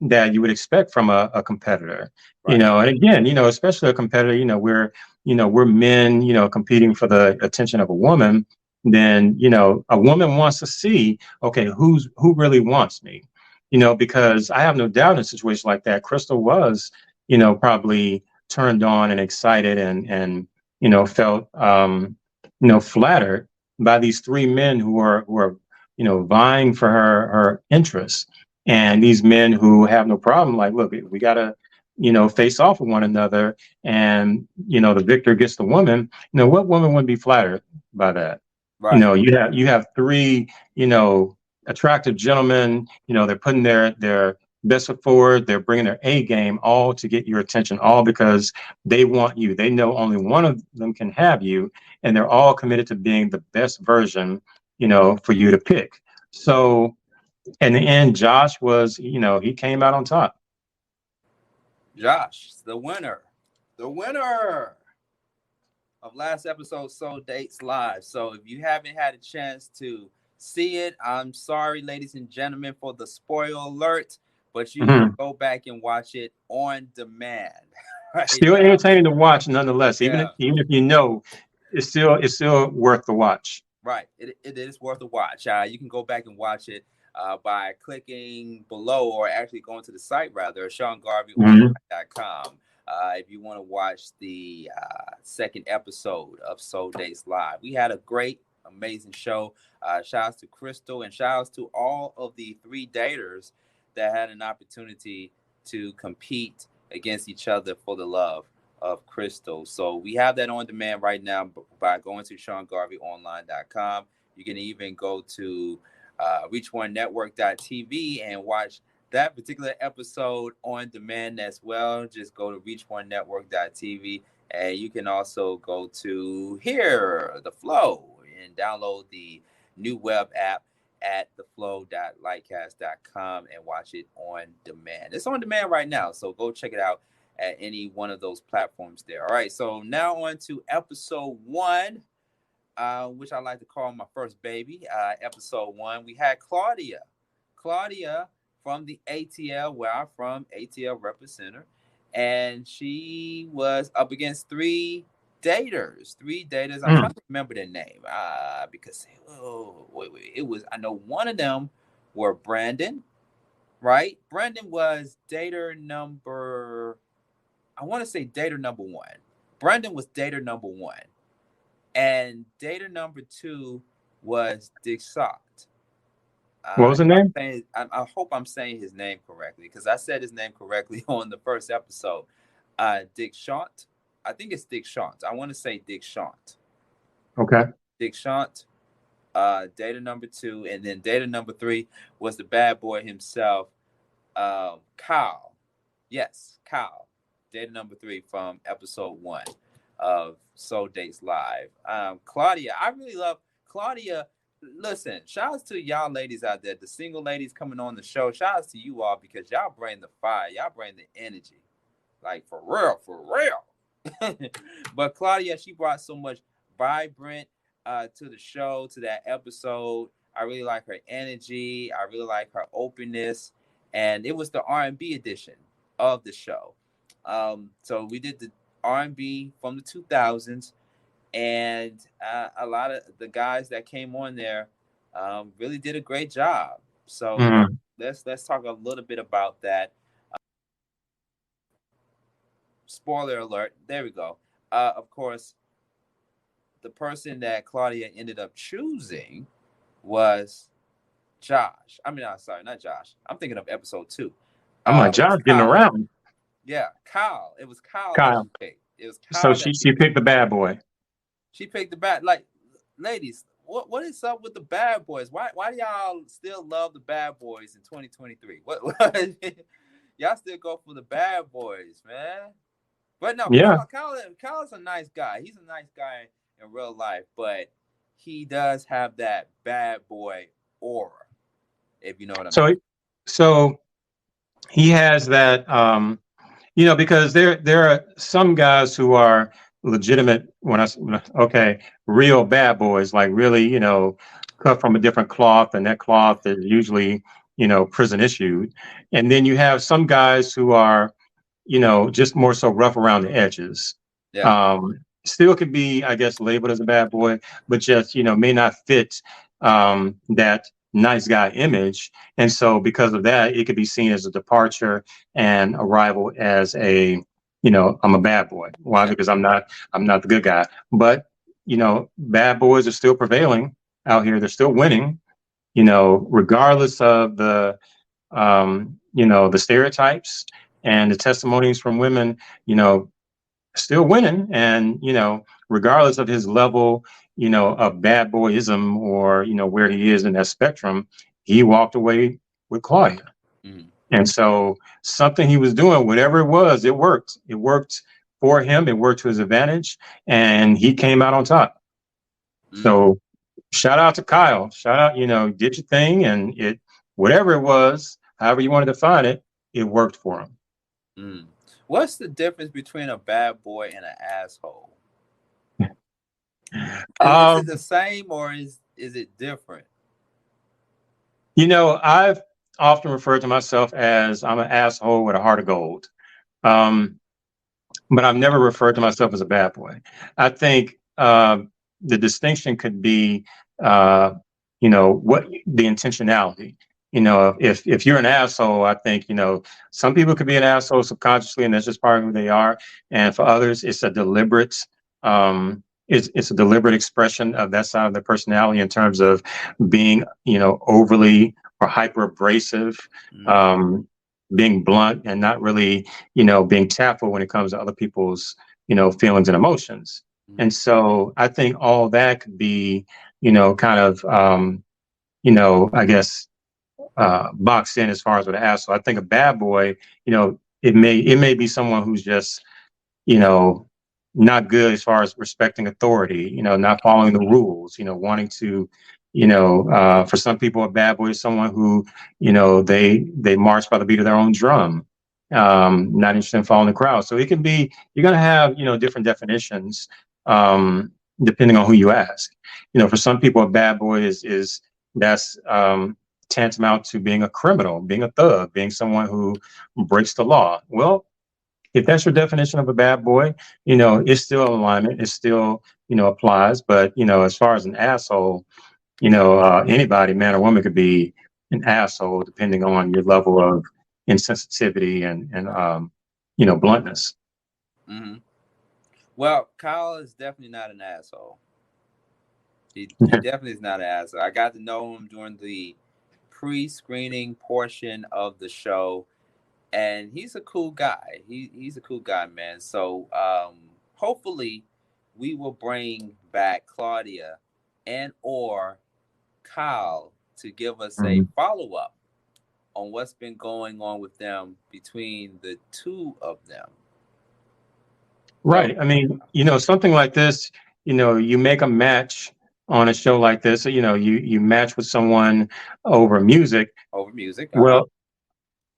that you would expect from a competitor. Right, And again, especially a competitor, we're men, competing for the attention of a woman. Then, a woman wants to see, okay, who really wants me? Because I have no doubt in a situation like that, Crystal was, probably turned on and excited and felt flattered by these three men who are vying for her interest, and these men who have no problem, like, look, we gotta face off with one another, and the victor gets the woman. What woman wouldn't be flattered by that? right, You have three attractive gentlemen. They're putting their best foot forward. They're bringing their A game, all to get your attention, all because they want you. They know only one of them can have you, and they're all committed to being the best version, for you to pick. So in the end, Josh was, he came out on top. Josh, the winner of last episode, Soul Dates Live. So if you haven't had a chance to see it, I'm sorry, ladies and gentlemen, for the spoiler alert, but you can Mhm. go back and watch it on demand right Still now. entertaining to watch, nonetheless. Yeah. Even if it's still worth the watch. Right. It is worth a watch. You can go back and watch it by clicking below or actually going to the site, rather, Mhm. SeanGarveyOnline.com. If you want to watch the second episode of Soul Dates Live. We had a great, amazing show. Shout outs to Crystal and shout outs to all of the three daters that had an opportunity to compete against each other for the love of Crystal. So we have that on demand right now by going to SeanGarveyOnline.com. You can even go to ReachOneNetwork.tv and watch that particular episode on demand as well. Just go to ReachOneNetwork.tv, and you can also go to here, the Flow, and download the new web app at theflow.lightcast.com and watch it on demand. It's on demand right now, so go check it out at any one of those platforms there. All right, so now on to episode 1. which I like to call my first baby, episode one. We had Claudia. Claudia from the ATL, where I'm from, ATL representative. And she was up against three daters. Three daters. I'm trying Mm. to remember their name. Because it was, I know one of them were Brandon, right? Brandon was dater number, I want to say dater number one. Brandon was dater number one. And data number two was Dick Socked. What was the name? I hope I'm saying his name correctly because I said his name correctly on the first episode. Dick Shant. I think it's Dick Shant. I want to say Dick Shant. Okay. Dick Shant. Data number two, and then data number three was the bad boy himself, Kyle. Yes, Kyle. Data number three from episode one of Soul Dates Live. Claudia, I really love Claudia. Listen, shout out to y'all ladies out there, the single ladies coming on the show. Shout out to you all because y'all bring the fire, y'all bring the energy. Like for real, for real. But Claudia, she brought so much vibrant to the show, to that episode. I really like her energy. I really like her openness. And it was the R&B edition of the show. So we did the R&B from the 2000s, and a lot of the guys that came on there really did a great job. So Mm. let's talk a little bit about that. Spoiler alert. There we go. Of course, the person that Claudia ended up choosing was Josh. I mean, sorry, not Josh. I'm thinking of episode two. I'm like, It was John's getting Kyle. around. Yeah, Kyle. It was Kyle that Kyle. she picked. It was So Kyle she that she picked the bad boy. she picked the bad. Like, ladies, what is up with the bad boys? Why do y'all still love the bad boys in 2023? What y'all still go for the bad boys, man? But no, Yeah. Kyle's a nice guy. He's a nice guy in real life, but he does have that bad boy aura, if you know what I mean. So so he has that because there are some guys who are legitimate okay, real bad boys, like really, cut from a different cloth, and that cloth is usually, prison issued. And then you have some guys who are, just more so rough around the edges. Yeah. Still could be, I guess, labeled as a bad boy, but just, may not fit that nice guy image. And so because of that, it could be seen as a departure and arrival as I'm a bad boy. Why? Yeah. Because I'm not the good guy. But, bad boys are still prevailing out here. They're still winning, regardless of the stereotypes and the testimonies from women, still winning. And, regardless of his level, of bad boyism or, where he is in that spectrum, he walked away with Claudia. Mm. And so something he was doing, whatever it was, it worked. It worked for him. It worked to his advantage. And he came out on top. Mm. So shout out to Kyle. Shout out, did your thing, and whatever it was, however you want to define it, it worked for him. Mm. What's the difference between a bad boy and an asshole? Is it the same or is it different? I've often referred to myself as I'm an asshole with a heart of gold. But I've never referred to myself as a bad boy. I think the distinction could be, what the intentionality. If you're an asshole, I think, some people could be an asshole subconsciously, and that's just part of who they are. And for others, it's a deliberate, it's a deliberate expression of that side of their personality in terms of being, overly or hyper abrasive, being blunt, and not really, being tactful when it comes to other people's, feelings and emotions. And so I think all that could be, kind of, I guess, boxed in as far as with an asshole. I think a bad boy, it may be someone who's just, not good as far as respecting authority, not following the rules, wanting to, for some people, a bad boy is someone who, they march by the beat of their own drum, not interested in following the crowd. So it can be, you're going to have, different definitions. depending on who you ask. For some people, a bad boy is that's tantamount to being a criminal, being a thug, being someone who breaks the law. Well, if that's your definition of a bad boy, it's still alignment. It still, applies. But, as far as an asshole, anybody, man or woman, could be an asshole depending on your level of insensitivity and bluntness. Hmm. Well, Kyle is definitely not an asshole. He definitely is not an asshole. I got to know him during the pre-screening portion of the show, and he's a cool guy. He's a cool guy, man. So hopefully we will bring back Claudia and or Kyle to give us a Mhm. follow-up on what's been going on with them between the two of them. So Right. I mean, something like this, you make a match on a show like this, you match with someone over music. over music, Well,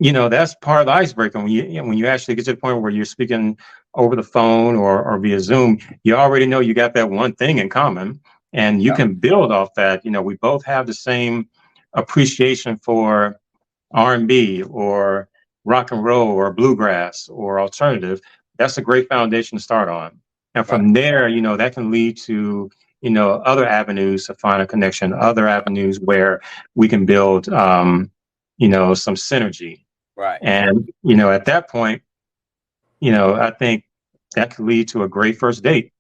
that's part of the icebreaker. When you actually get to the point where you're speaking over the phone or via Zoom, you already know you got that one thing in common, and you yep, can build off that. We both have the same appreciation for R&B or rock and roll or bluegrass or alternative. That's a great foundation to start on. And right, from there, that can lead to, other avenues to find a connection, other avenues where we can build, some synergy. right. And, at that point, I think that could lead to a great first date.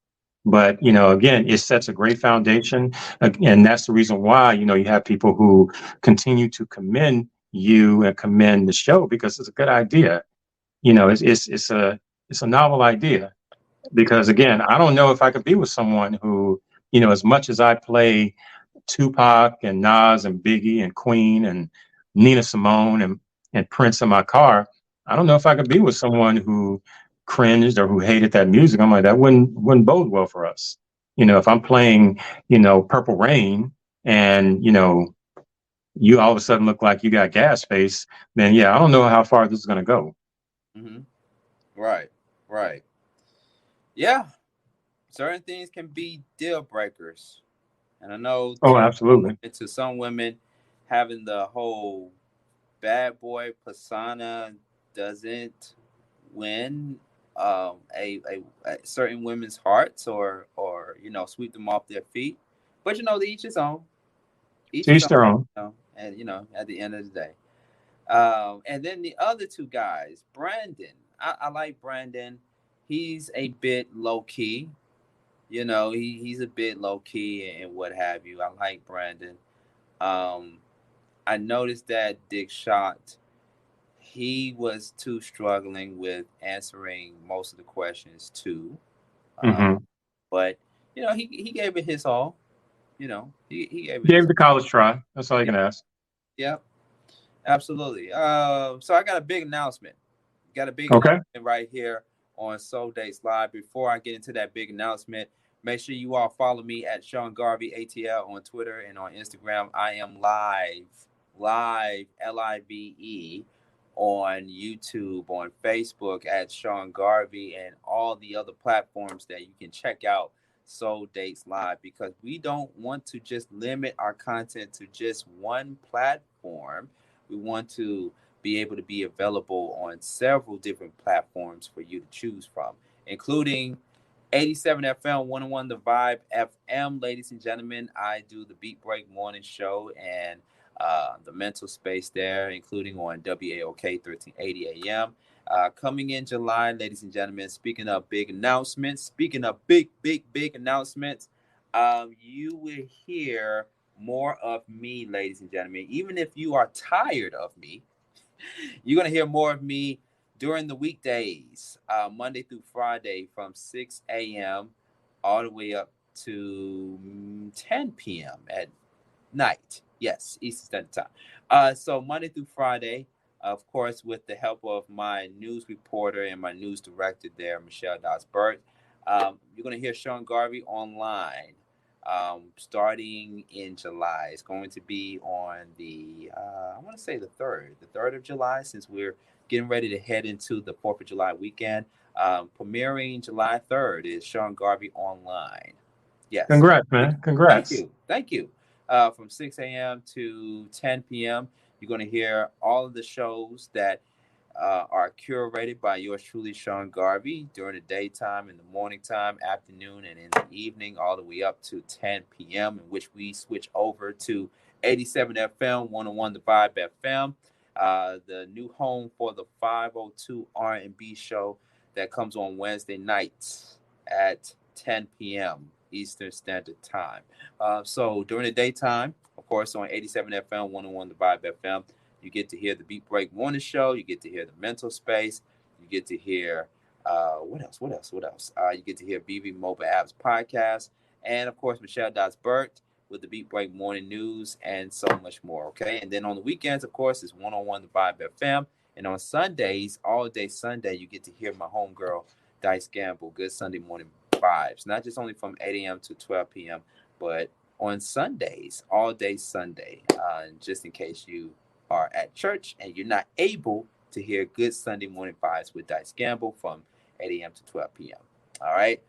But, again, it sets a great foundation. And that's the reason why, you have people who continue to commend you and commend the show because it's a good idea. It's a novel idea because again, I don't know if I could be with someone who, as much as I play Tupac and Nas and Biggie and Queen and Nina Simone and Prince in my car, I don't know if I could be with someone who cringed or who hated that music. I'm like, that wouldn't bode well for us. If I'm playing, Purple Rain and, you all of a sudden look like you got gas face, then yeah, I don't know how far this is going to go. Hmm. Right, right. Yeah, certain things can be deal breakers, and I know Oh, absolutely. to some women, having the whole bad boy persona doesn't win a certain women's hearts or sweep them off their feet. But each his own, each To his each own. their own. And at the end of the day, and then the other two guys, Brandon. I like Brandon. He's a bit low key. He's a bit low key and what have you. I like Brandon. Um, I noticed that Dick Shot, he was too struggling with answering most of the questions too. Uh, Hmm. but he gave it his all. He gave it Gave his the college try. That's all you yeah, can ask. yeah, absolutely. So I got a big announcement. Got a big Okay. announcement right here on Soul Dates Live. Before I get into that big announcement, make sure you all follow me at Sean Garvey ATL on Twitter and on Instagram. I am live LIVE on YouTube, on Facebook at Sean Garvey, and all the other platforms that you can check out Soul Dates Live, because we don't want to just limit our content to just one platform. We want to be able to be available on several different platforms for you to choose from, including 87 FM, 101 The Vibe FM. Ladies and gentlemen, I do the Beat Break Morning Show and the mental space there, including on WAOK 1380 AM. Coming in July, ladies and gentlemen, speaking of big announcements, speaking of big announcements, you will hear more of me, ladies and gentlemen. Even if you are tired of me, you're going to hear more of me during the weekdays, Monday through Friday from 6 a.m. all the way up to 10 p.m. at night. Yes, Eastern Standard Time. So Monday through Friday, of course, with the help of my news reporter and my news director there, Michelle Dosbert. You're going to hear Sean Garvey online starting in July. It's going to be on I want to say the third of July, since we're getting ready to head into the 4th of July weekend. Premiering July 3rd is Sean Garvey online. Yes. Congrats, man. Thank Congrats. you. Thank you. From 6 a.m. to 10 p.m., you're going to hear all of the shows that are curated by yours truly, Sean Garvey, during the daytime, in the morning time, afternoon, and in the evening, all the way up to 10 p.m., in which we switch over to 87 FM, 101 The Vibe FM, the new home for the 502 R&B show that comes on Wednesday nights at 10 p.m. Eastern Standard Time. So during the daytime, of course, on 87 FM, 101 The Vibe FM, you get to hear the Beat Break Morning Show. You get to hear the Mental Space. You get to hear what else? What else? What else? You get to hear BB Mobile Apps podcast, and of course Michelle Dots Burt with the Beat Break Morning News, and so much more. Okay, and then on the weekends, of course, it's 101 The Vibe FM, and on Sundays, all day Sunday, you get to hear my homegirl Dice Gamble, Good Sunday Morning Vibes, not just only from 8 a.m. to 12 p.m., but on Sundays, all day Sunday, just in case you are at church and you're not able to hear Good Sunday Morning Vibes with Dice Gamble from 8 a.m. to 12 p.m. All right.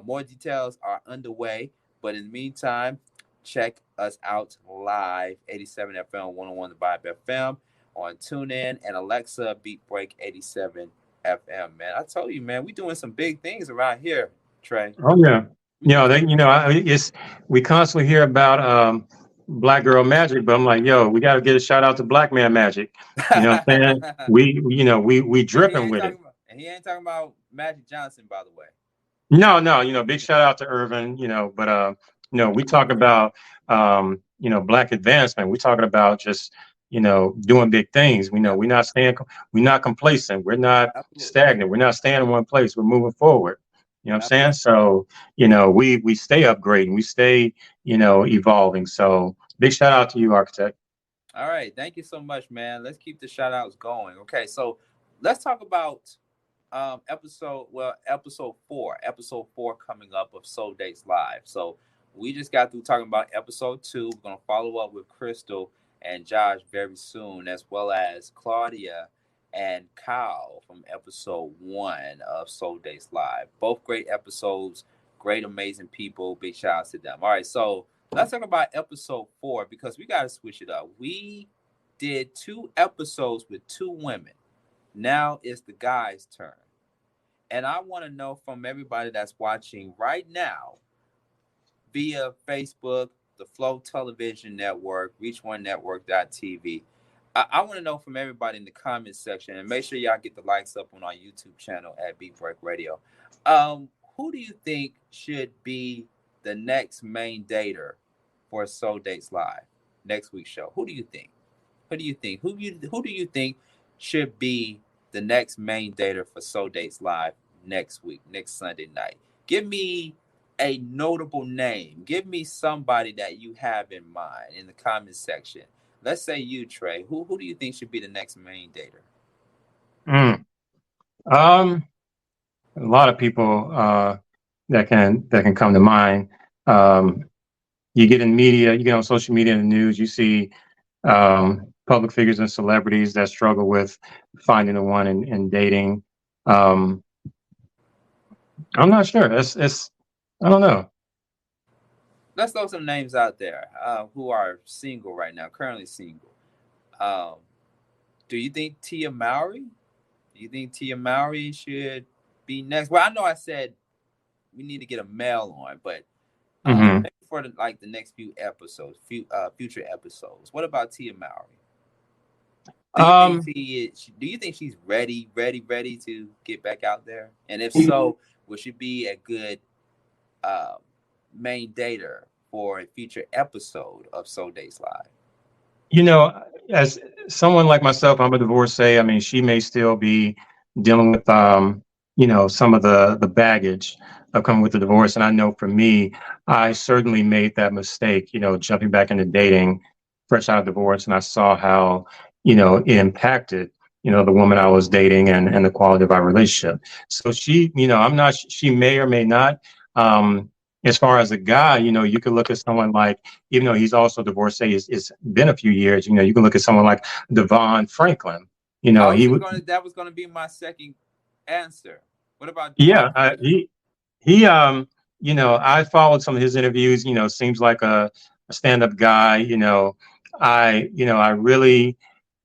More details are underway, but in the meantime, check us out live 87 FM 101 The Vibe FM on TuneIn and Alexa Beat Break 87 FM. Man, I told you, man, we doing some big things around here, Trey. Oh yeah. We doing some It's we constantly hear about black girl magic, but I'm like, yo, we got to get a shout out to black man magic. You know what I'm saying? We and he dripping ain't with it. talking about Magic Johnson, by the way. No, big shout out to Irvin, but we talk about black advancement. We're talking about just, doing big things. We know Yep, we're not complacent. We're not absolutely, stagnant. We're not staying in one place. We're moving forward. You know what I'm saying? absolutely. So, we stay upgrading, we stay, evolving. So big shout out to you, architect. All right, thank you so much, man. Let's keep the shout outs going. Okay, so let's talk about episode four coming up of Soul Dates Live. So we just got through talking about episode two. We're gonna follow up with Crystal and Josh very soon, as well as Claudia and Kyle from episode one of Soul Dates Live. Both great episodes, great, amazing people. Big shout out to them. All right, so let's talk about episode four because we got to switch it up. We did two episodes with two women. Now it's the guy's turn. And I want to know from everybody that's watching right now via Facebook, the Flow Television Network, Reach One Network.tv. I want to know from everybody in the comments section, and make sure y'all get the likes up on our YouTube channel at Beat Break Radio. Who do you think should be the next main dater for Soul Dates Live next week's show? Who do you think? Who do you think? Who do you think should be the next main dater for Soul Dates Live next week, next Sunday night? Give me a notable name. Give me somebody that you have in mind in the comment section. Let's say you, Trey. Who do you think should be the next main dater? Mm. A lot of people that can come to mind. Um, you get in media, you get on social media and the news, you see public figures and celebrities that struggle with finding the one and dating. Um, I'm not sure. It's I don't know. Let's throw some names out there who are single right now, currently single. Um, do you think Tia Mowry? Do you think Tia Mowry should be next? Well, I know I said we need to get a male on, but Hmm. maybe for the next few episodes, future episodes. What about Tia Mowry? Do you think Um, do you think she's ready to get back out there? And if so, would she be a good uh, main dater for a future episode of Soul Days Live? you know, as someone like myself, I'm a divorcee. I mean, she may still be dealing with, some of the baggage of coming with the divorce. And I know for me, I certainly made that mistake, jumping back into dating fresh out of divorce. And I saw how, it impacted, the woman I was dating and the quality of our relationship. So she, I'm not, she may or may not. Um, as far as a guy, you could look at someone like, even though he's also divorcee, it's been a few years. You can look at someone like Devon Franklin. I was He just would, gonna that was gonna be my second answer. What about Devon yeah, Franklin? he, I followed some of his interviews. Seems like a stand-up guy. I really,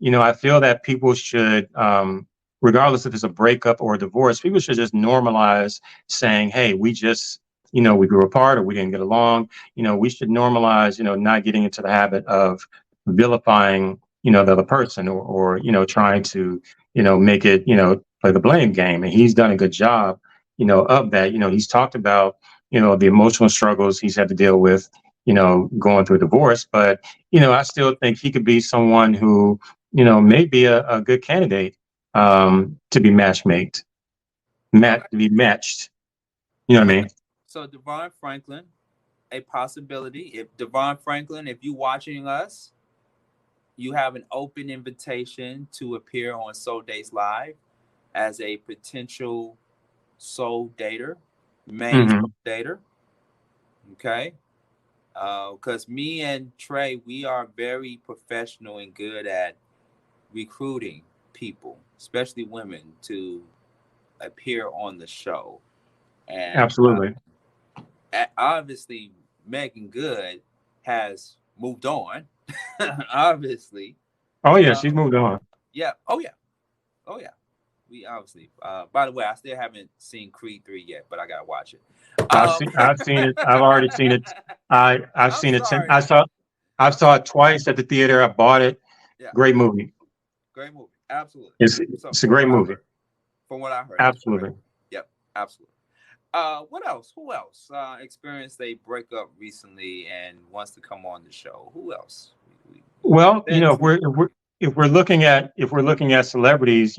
I feel that people should, regardless if it's a breakup or a divorce, people should just normalize saying, "Hey, we just, we grew apart or we didn't get along." We should normalize, not getting into the habit of vilifying, the other person, or trying to, make it, play the blame game. And he's done a good job, of that. He's talked about, the emotional struggles he's had to deal with, going through a divorce. But, I still think he could be someone who, may be a good candidate, to be Okay. to be matched. You know what I Okay. mean? So Devon Franklin, a possibility. If Devon Franklin, if you watching us, you have an open invitation to appear on Soul Dates Live as a potential soul dater, main Hmm. soul dater. Okay. Because me and Trey, we are very professional and good at recruiting people, especially women, to appear on the show. And Absolutely. obviously, Megan Good has moved on, obviously. Oh yeah, she's So, moved on. yeah. Oh, yeah. Oh, yeah. We obviously, by the way, I still haven't seen Creed 3 yet, but I got to watch it. I've seen it. I've already seen it. I've I'm seen it. sorry. I I'm saw sorry. it twice at the theater. I bought it. Yeah. Great movie. Great movie. Absolutely. So, It's a great movie. from what I heard, it's a great Absolutely. movie. Yep. Absolutely. What else? Who else experienced a breakup recently and wants to come on the show? Who else? Well, That's if we're looking at celebrities,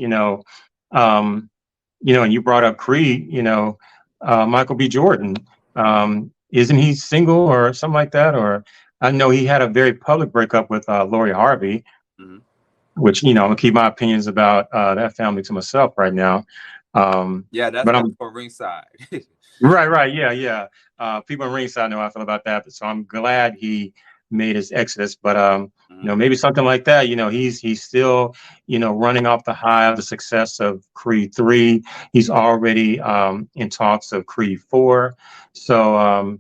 um, and you brought up Creed, Michael B. Jordan, isn't he single or something like that? Or I know he had a very public breakup with Lori Harvey, hmm which I'm gonna keep my opinions about that family to myself right now. yeah, But that's I'm for ringside. right, yeah, yeah. People in ringside know how I feel about that, so I'm glad he made his exodus. But hmm maybe something like that. He's still, running off the high of the success of Creed 3. He's already in talks of Creed 4. So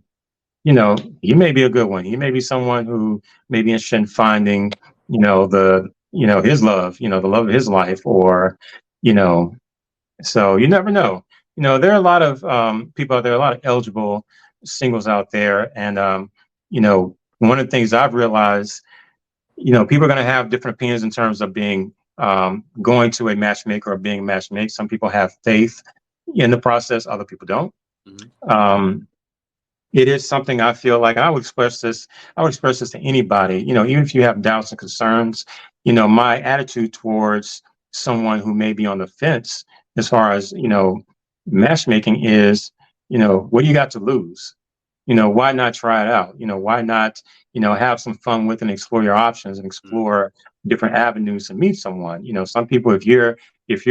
he may be a good one. He may be someone who may be interested in finding, his love, the love of his life, or you know, so you never know. There are a lot of people out there, a lot of eligible singles out there. And, one of the things I've realized, people are going to have different opinions in terms of being going to a matchmaker or being matchmade. Some people have faith in the process, other people don't. hmm Um, it is something I feel like I would express this to anybody, even if you have doubts and concerns. My attitude towards someone who may be on the fence as far as, matchmaking is, what do you got to lose? Why not try it out? Why not, have some fun with and explore your options and hmm explore different avenues to meet someone. Some people, if you're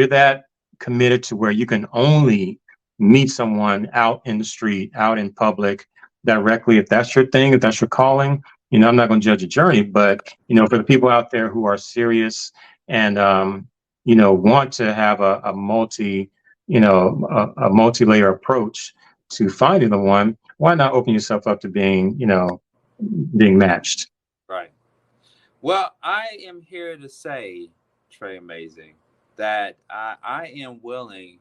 that committed to where you can only meet someone out in the street, out in public, directly, if that's your thing, if that's your calling, I'm not going to judge your journey. But for the people out there who are serious and want to have a multi, a multi-layer approach to finding the one, why not open yourself up to being, being matched? Right. Well, I am here to say, Trey Amazing, that I am willing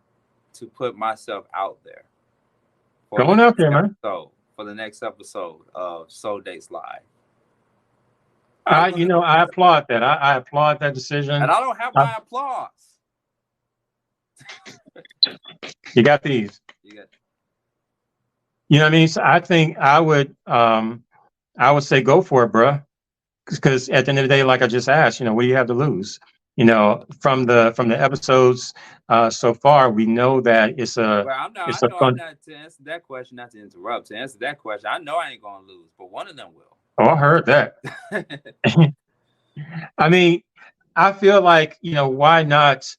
to put myself out there for Come the on out next there, man. episode, of Soul Dates Live. I'm willing to I put that, applaud that. I applaud that and decision. I don't have I, my applause. you got these. You got You know what I mean? So I think I would say go for it, bruh. Because at the end of the day, like I just asked, what do you have to lose? From the episodes so far, we know that well. I'm not. it's I a know I'm fun. not to answer that question. Not to interrupt. To answer that question, I know I ain't gonna lose, but one of them Oh, I heard that. will. I mean, I feel like, why not?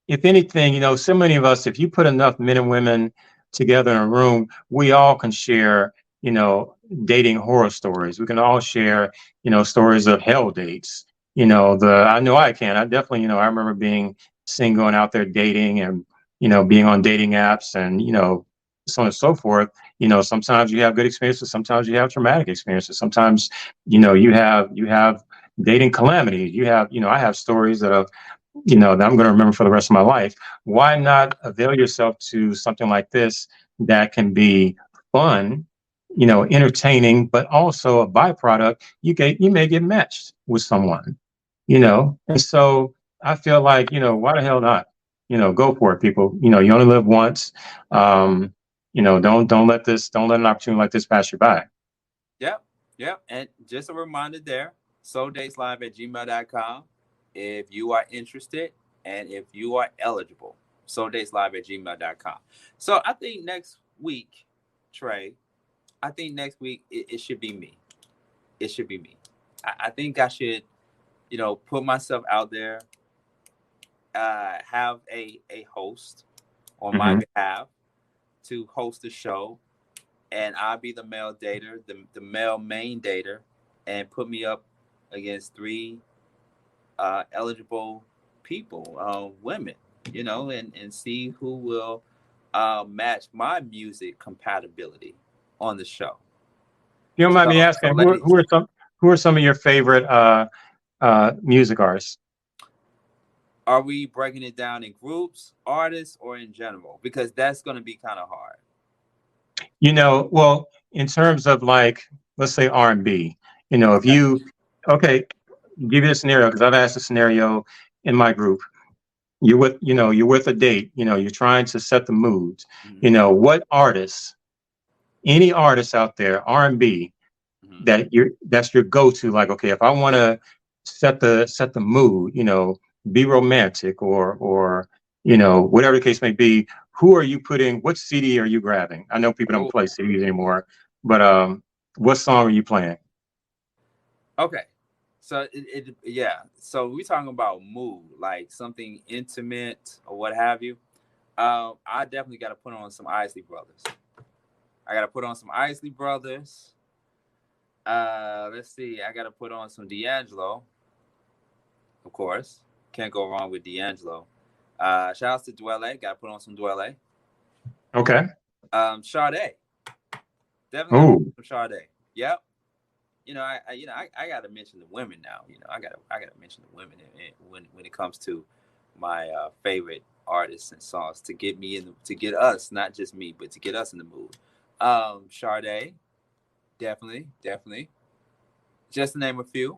If anything, so many of us, if you put enough men and women together in a room, we all can share, dating horror stories. We can all share, stories of hell dates. I know I can. I definitely, I remember being single and out there dating and, being on dating apps and, so on and so forth. Sometimes you have good experiences, sometimes you have traumatic experiences, sometimes you have dating calamity. I have stories that I'm going to remember for the rest of my life. Why not avail yourself to something like this that can be fun, entertaining, but also a byproduct? You may get matched with someone, and so I feel like, why the hell not? Go for it, people. You only live once. Don't let an opportunity like this pass you by. Yep. Yep. And just a reminder there, souldateslive at gmail.com. If you are interested and if you are eligible, souldateslive at gmail.com. So I think next week, Trey, I think next week it should be me. It should be me. I think I should, put myself out there, have a host on my Hmm. behalf to host the show, and I'll be the male dater, the male main dater, and put me up against three eligible people, women, and see who will match my music compatibility on the show. You don't mind me So asking who ladies, are some of your favorite music artists? are we breaking it down in groups, artists, or in general? Because that's going to be kind of hard. Well, in terms of, like, let's say R&B, if Okay. you, okay, give you a scenario, because I've asked a scenario in my group. You're with a date, you're trying to set the mood. Mm-hmm. What artists, any artists out there, R&B, Mm-hmm. that's your go-to, like, okay, if I want to set the mood, be romantic, or whatever the case may be, who are you putting, what CD are you grabbing? I know people don't Oh, play CDs anymore, but what song are you playing? okay. So yeah. So we're talking about mood, like something intimate or what have you. I definitely got to put on some Isley Brothers. I got to put on some Isley Brothers. Let's see. I got to put on some D'Angelo, of course. Can't go wrong with D'Angelo. Shout out to Dwelle. Got to put on some Dwelle. Okay. Sade. Definitely got to put Oh, on some Sade. Yep. I got to mention the women now. I got to mention the women when it comes to my favorite artists and songs to get me to get us, not just me, but to get us in the mood. Sade, definitely. Just to name a few.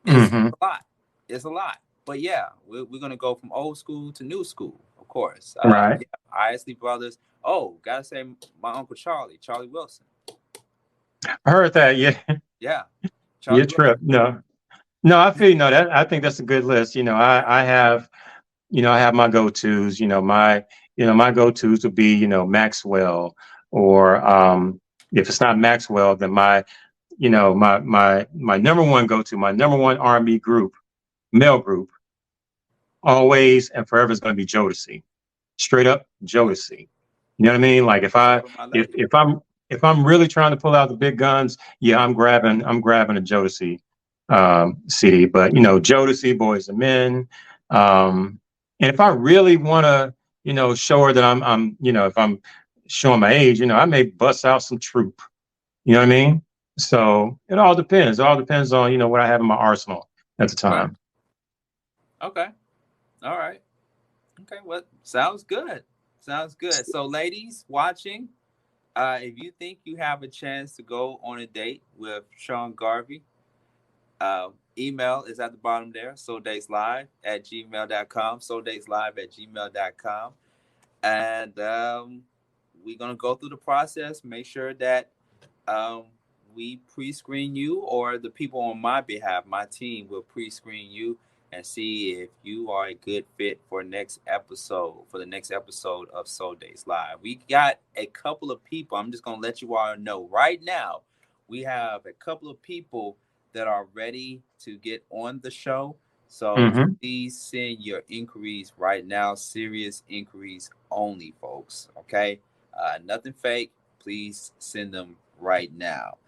It's mm-hmm. a lot. It's a lot. But yeah, we're gonna go from old school to new school, of course. Right. Yeah, Isley Brothers. Oh, gotta say my uncle Charlie Wilson. I heard that. Yeah. Yeah, Your Charlie Wilson. trip. No, I feel, that I think that's a good list. I have my go-tos. My go-tos would be, Maxwell, or if it's not Maxwell, then my number one go-to, my number one R&B group, male group, always and forever, is going to be Jodeci. Straight up Jodeci. You know what I mean? Like, if I With my if lady. if I'm if I'm really trying to pull out the big guns, yeah, I'm grabbing a Jodeci CD. But Jodeci, Boys and Men. And if I really want to, show her that if I'm showing my age, I may bust out some Troop. You know what I mean? So it all depends. It all depends on, what I have in my arsenal at the Okay. time. Okay. All right. Okay. Well, sounds good. Sounds good. So, ladies watching, if you think you have a chance to go on a date with Sean Garvey, email is at the bottom there. Souldateslive at gmail.com. Souldateslive at gmail.com. And we're going to go through the process, make sure that um, we pre-screen you, or the people on my behalf, my team will pre-screen you and see if you are a good fit for the next episode of Soul Days Live. We got a couple of people. I'm just gonna let you all know right now. We have a couple of people that are ready to get on the show. So Hmm. please send your inquiries right now. Serious inquiries only, folks. Okay, nothing fake. Please send them right now.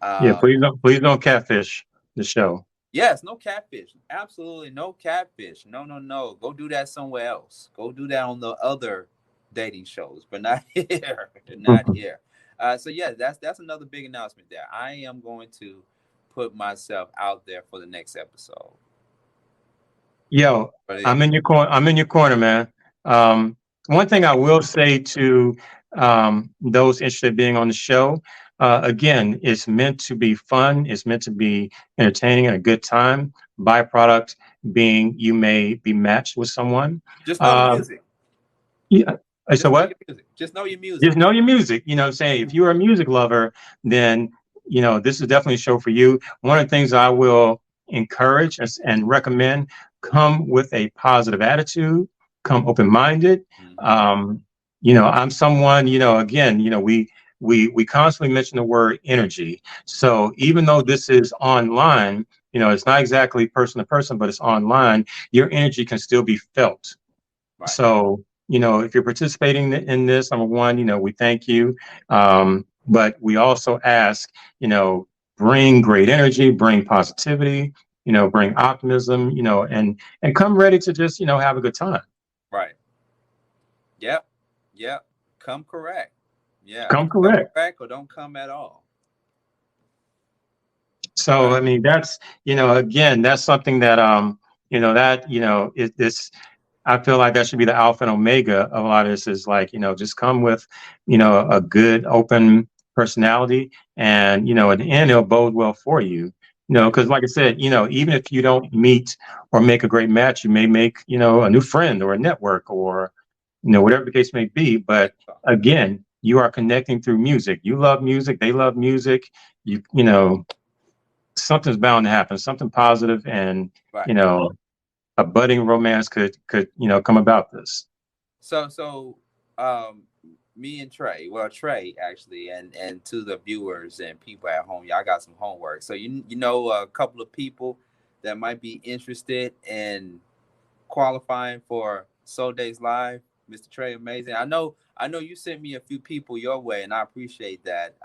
Yeah, Uh, please don't catfish the show. yes, no catfish. Absolutely no catfish. No, no, no. Go do that somewhere else. Go do that on the other. dating shows, but not here, not Mhm. here. So yeah, that's another big announcement there. I am going to put myself out there for the next episode. Yo, But yeah, I'm in your corner. I'm in your corner, man. One thing I will say to those interested in being on the show, again, it's meant to be fun. It's meant to be entertaining and a good time. Byproduct being you may be matched with someone. just know the Uh, music. yeah. So Just know what? your music. Just know your music. Just know your music. You know what I'm saying? If you're a music lover, then, this is definitely a show for you. One of the things I will encourage and recommend, come with a positive attitude, come open-minded. Hmm. Um, I'm someone, again, we constantly mention the word energy. So even though this is online, it's not exactly person to person, but it's online, your energy can still be felt. Right, So, if you're participating in this, number one, we thank you. But we also ask, bring great energy, bring positivity, bring optimism, and come ready to just, have a good time. right. Yep, yep. Come correct. Yeah, Come come correct. correct or don't come at all. So, Right, I mean, that's, again, that's something that, is this, I feel like that should be the alpha and omega of a lot of this is like, just come with, a good, open personality. And, in the end, it'll bode well for you. right. Because like I said, even if you don't meet or make a great match, you may make, a new friend or a network or, whatever the case may be. There But you go. again, you are connecting through music. You love music, they love music. Something's bound to happen, something positive, and Right. you know, a budding romance could come about this. So um me and Trey, well Trey actually, and to the viewers and people at home, y'all got some homework. So you know a couple of people that might be interested in qualifying for Soul Days Live, Mr. Trey Amazing. I know you sent me a few people your way and I appreciate that.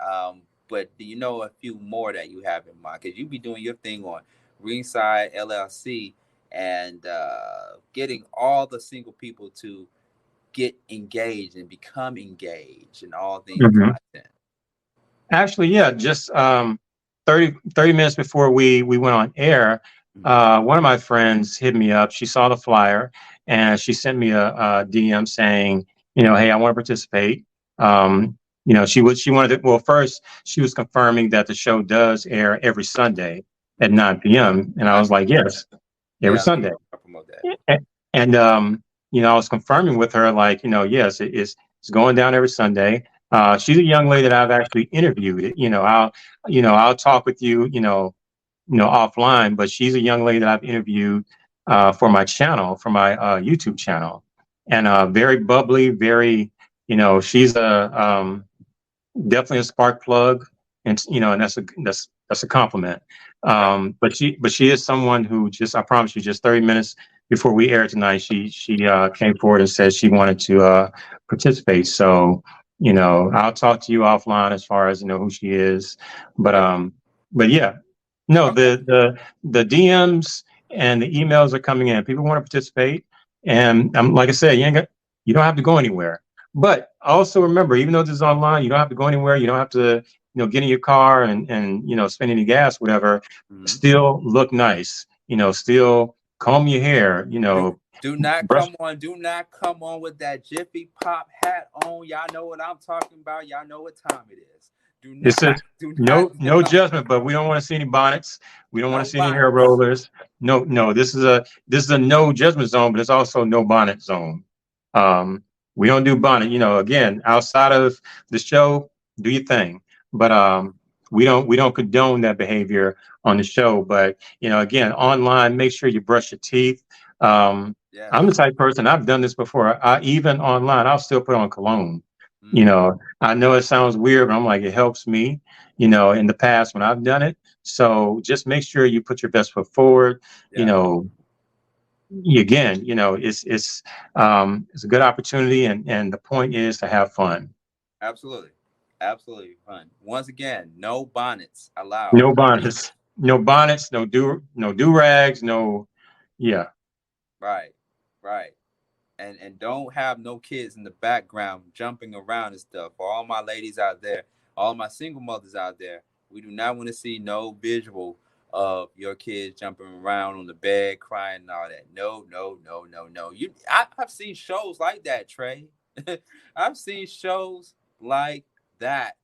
But do you know a few more that you have in mind? Because you be doing your thing on Ringside LLC and getting all the single people to get engaged and become engaged in all things Mhm. content. Actually, yeah, just 30 minutes before we went on air, Mhm. one of my friends hit me up. She saw the flyer and she sent me a DM saying, hey, I want to participate. She wanted to, well, first she was confirming that the show does air every Sunday at 9 p.m. And I I, was like, yes, every yeah, Sunday. I promote that. And I was confirming with her, like, yes, it's going down every Sunday. She's a young lady that I've actually interviewed. I'll talk with you, offline, but she's a young lady that I've interviewed for my channel, for my YouTube channel, and very bubbly, very, she's definitely a spark plug, and and that's a compliment. Okay. But she is someone who, just, I promise you, just 30 minutes before we air tonight, she came forward and said she wanted to participate. So I'll talk to you offline as far as who she is, but Okay. yeah, no, Okay. the DMs and the emails are coming in. People want to participate, and like I said, you don't have to go anywhere. But also remember, even though this is online, you don't have to go anywhere. You don't have to, get in your car and spend any gas, whatever. Mhm. Still look nice. Still comb your hair. Do not Brush. come on with that Jiffy Pop hat on. Y'all know what I'm talking about. Y'all know what time it is. Do It not says do not no judgment, but we don't want to see any bonnets. We don't want to no see any hair bonnets. rollers. No, no. This is a no judgment zone, but it's also no bonnet zone. Um, we don't do bonnet. Again, outside of the show, do your thing. But Yeah. we don't condone that behavior on the show. But again, online, make sure you brush your teeth. Um, I'm the Yes. type of person, I've done this before. Even online, I'll still put on cologne. Mm-hmm. I know it sounds weird, but I'm like, it helps me, in the past when I've done it. So just make sure you put your best foot forward. You Yeah. know, again, it's a good opportunity, and the point is to have fun. Absolutely. Absolutely fun. Once again, no bonnets allowed. No bonnets, no bonnets, no do rags, no, yeah. Right. Right. and don't have no kids in the background jumping around and stuff. For all my ladies out there, all my single mothers out there, we do not want to see no visual of your kids jumping around on the bed, crying and all that. No, no, no, no, no. I've seen shows like that, Trey. I've seen shows like that.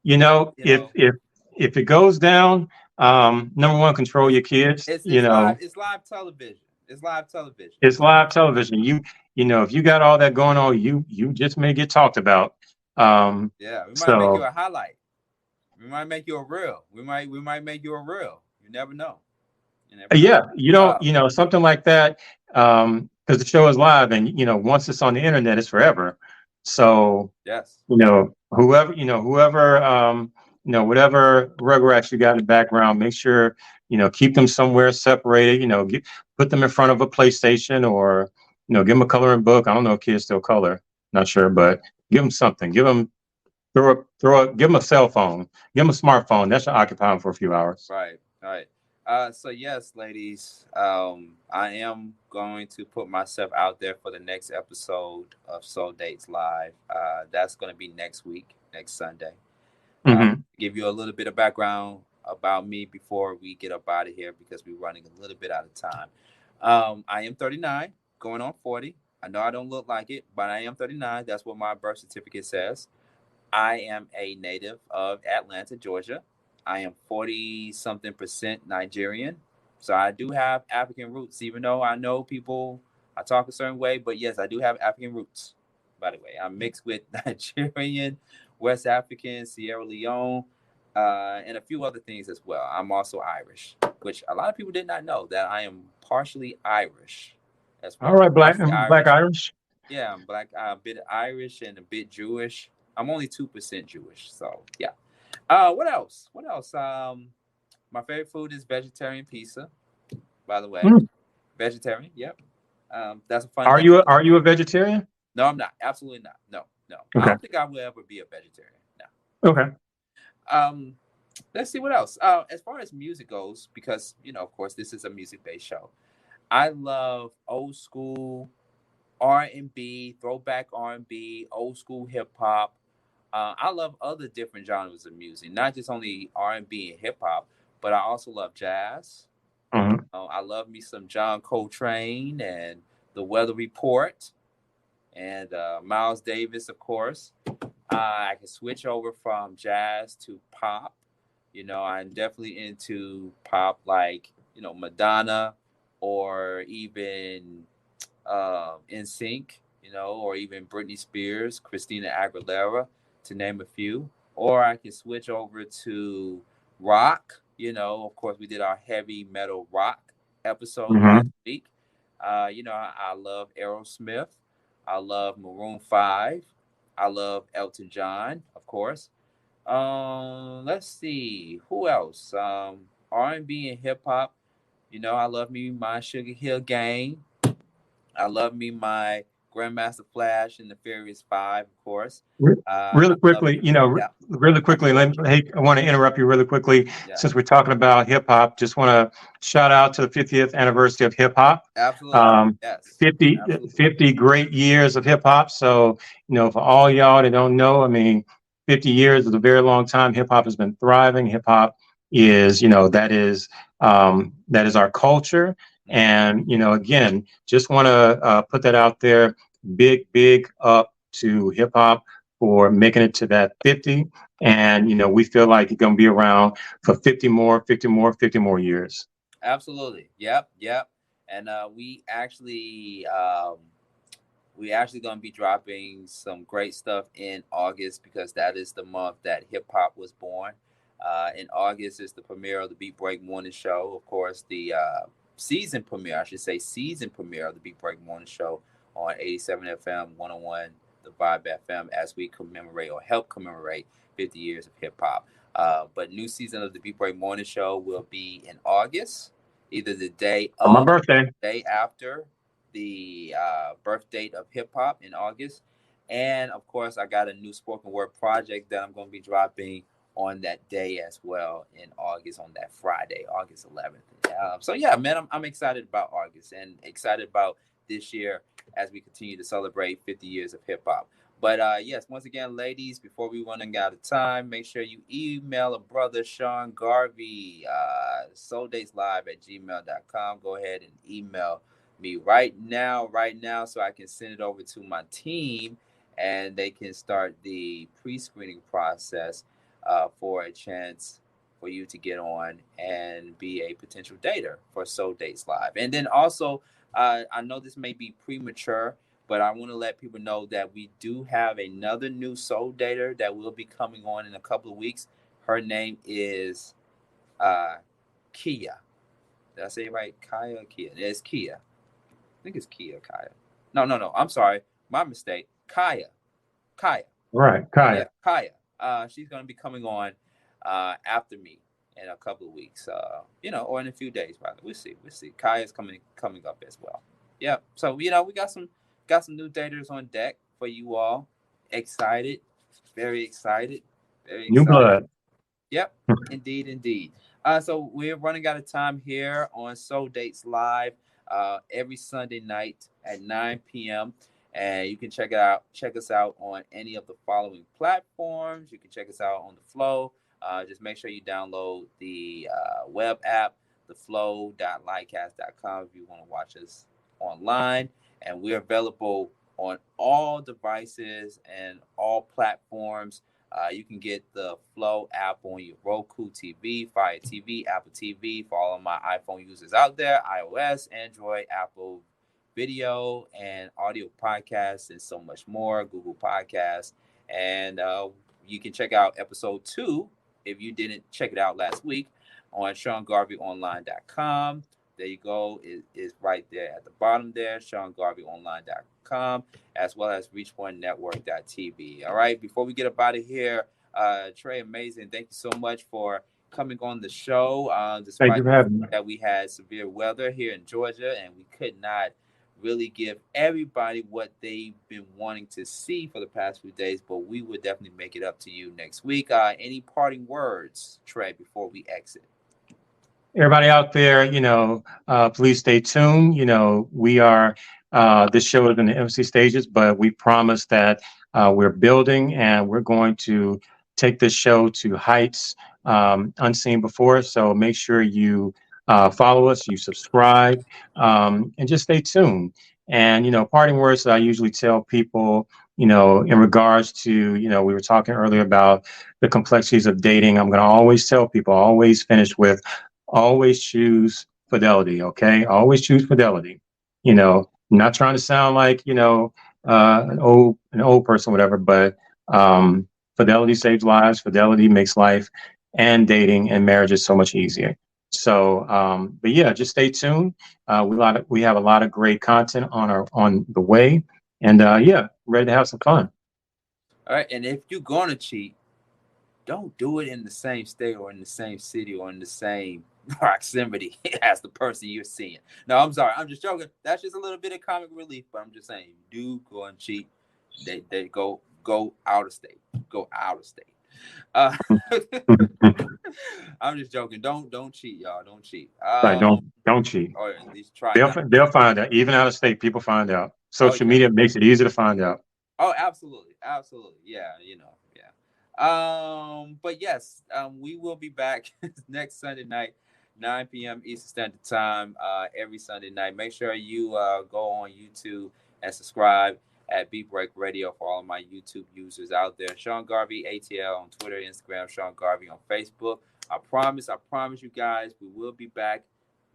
You know, You if know, if if it goes down, number one, control your kids. You it's live. know, It's live television. It's live television. it's live television. You know, if you got all that going on, you just may get talked about. Um, Yeah, we might make you so a highlight. We might make you a reel. We might make you a reel. You never know. You never know. yeah, you don't, Oh, you know, something like that, because the show is live, and you know, once it's on the internet, it's forever. So yes. whatever rugrats you got in the background, make sure, keep them somewhere separated, put them in front of a PlayStation, or, give them a coloring book. I don't know if kids still color, not sure, but give them something. Give them a cell phone, give them a smartphone. That should occupy them for a few hours. Right. Right. So yes, ladies, I am going to put myself out there for the next episode of Soul Dates Live. That's going to be next week, next Sunday. Uh, Hmm. give you a little bit of background about me before we get up out of here because we're running a little bit out of time. I am 39, going on 40. I know I don't look like it, but I am 39. That's what my birth certificate says. I am a native of Atlanta, Georgia. I am 40 something percent Nigerian. So I do have African roots, even though I know people, I talk a certain way, but yes, I do have African roots. By the way, I'm mixed with Nigerian, West African, Sierra Leone, and a few other things as well. I'm also Irish, which a lot of people did not know that I am partially Irish as All well. right, Partially Black Irish. Irish. Yeah, I'm black, a bit Irish and a bit Jewish. I'm only 2% Jewish, so yeah. What else? What else? My favorite food is vegetarian pizza. By the way, Mm. vegetarian. Yep. That's a fun Are thing. you a vegetarian? No, I'm not. Absolutely not. No, no. I Okay. don't think I will ever be a vegetarian. No. Okay. Um, let's see what else. As far as music goes, because of course, this is a music-based show. I love old school R&B, throwback R&B, old school hip hop. I love other different genres of music, not just only R&B and hip hop, but I also love jazz. Mhm. I love me some John Coltrane and the Weather Report and Miles Davis, of course. I can switch over from jazz to pop. I'm definitely into pop like Madonna or even In Sync, or even Britney Spears, Christina Aguilera, to name a few. Or I can switch over to rock. Of course, we did our heavy metal rock episode last Mhm. week. I love Aerosmith. I love Maroon 5. I love Elton John, of course. Let's see. Who else? R&B and hip hop. I love me my Sugar Hill Gang. I love me my Grandmaster Flash and the Furious Five, of course. Re- I Really love, quickly, yeah, really quickly, hey, I want to interrupt you really quickly. yeah, Since we're talking about hip hop, just want to shout out to the 50th anniversary of hip hop. absolutely, Um, yes, 50, absolutely, 50 great years of hip hop. So, for all y'all that don't know, I mean, 50 years is a very long time. Hip hop has been thriving. Hip hop is, that is our culture. hmm, And, again, just want to put that out there. Big, big up to hip hop for making it to that 50. And, we feel like it's going to be around for 50 more, 50 more, 50 more years. absolutely, yep, yep. And we actually gonna be dropping some great stuff in August because that is the month that hip hop was born. In August is the premiere of the Beat Break Morning Show. Of course, the season premiere, I should say, season premiere of the Beat Break Morning Show on 87 FM 101, the Vibe FM, as we commemorate or help commemorate 50 years of hip hop. But new season of the Beat Break Morning Show will be in August, either the day On my of, birthday. day after the birth date of hip hop in August. And of course, I got a new spoken word project that I'm going to be dropping on that day as well in August, on that Friday, August 11th. So yeah, man, I'm excited about August and excited about this year as we continue to celebrate 50 years of hip hop. But yes, once again, ladies, before we running out of time, make sure you email a brother, Sean Garvey, souldateslive at gmail.com. Go ahead and email me right now, so I can send it over to my team and they can start the pre-screening process for a chance for you to get on and be a potential dater for Soul Dates Live. And then also, I know this may be premature, but I want to let people know that we do have another new soul dater that will be coming on in a couple of weeks. Her name is uh, Kia. Did I say it right? Kaya, Kia. It's Kia. I think it's Kia, Kaya. No. I'm sorry. My mistake. Kaya. Kaya. Right, Yeah, Kaya. Kaya. She's going to be coming on after me in a couple of weeks, or in a few days, rather. We'll see. We'll see. Kaya's coming up as well. Yeah. So we got some new daters on deck for you all. Excited, very excited, very New excited. blood. Yep, indeed, indeed. So we're running out of time here on Soul Dates Live every Sunday night at 9 p.m. And you can check us out on any of the following platforms. You can check us out on the Flow. Just make sure you download the web app, theflow.lightcast.com, if you want to watch us online. And we're available on all devices and all platforms. You can get the Flow app on your Roku TV, Fire TV, Apple TV for all of my iPhone users out there, iOS, Android, Apple video and audio podcasts, and so much more, Google Podcasts. And you can check out episode 2 if you didn't check it out last week on SeanGarveyOnline.com. There you go. It is right there at the bottom there, SeanGarveyOnline.com, as well as ReachOneNetwork.tv. All right. Before we get up out of here, Trey, amazing. Thank you so much for coming on the show. Thank you Despite for having me. that we had severe weather here in Georgia and we could not really give everybody what they've been wanting to see for the past few days, but we will definitely make it up to you next week. Any parting words, Trey, before we exit? Everybody out there, please stay tuned. We are, this show is in the MC stages, but we promise that we're building and we're going to take this show to heights unseen before. So make sure you follow us, you subscribe, and just stay tuned. And, parting words that I usually tell people, in regards to, we were talking earlier about the complexities of dating. I'm going to always tell people, always finish with, always choose fidelity. Okay, always choose fidelity. Not trying to sound like an old person, whatever, but fidelity saves lives. Fidelity makes life and dating and marriage is so much easier. So, but yeah, just stay tuned. We have a lot of great content on the way, and yeah, ready to have some fun. All right, and if you're gonna cheat, don't do it in the same state or in the same city or in the same proximity as the person you're seeing. No, I'm sorry. I'm just joking. That's just a little bit of comic relief, but I'm just saying, do go and cheat. They go out of state. Go out of state. Uh, I'm just joking. Don't cheat, y'all. Don't cheat. Right, don't cheat. Or at least try They'll not. they'll find out. Even out of state, people find out. Oh Social yeah. media makes it easy to find out. Oh, absolutely, absolutely. Yeah, yeah. But yes, we will be back next Sunday night, 9 p.m. Eastern Standard Time, every Sunday night. Make sure you go on YouTube and subscribe at Beat Break Radio for all of my YouTube users out there. Sean Garvey ATL on Twitter, Instagram, Sean Garvey on Facebook. I promise you guys, we will be back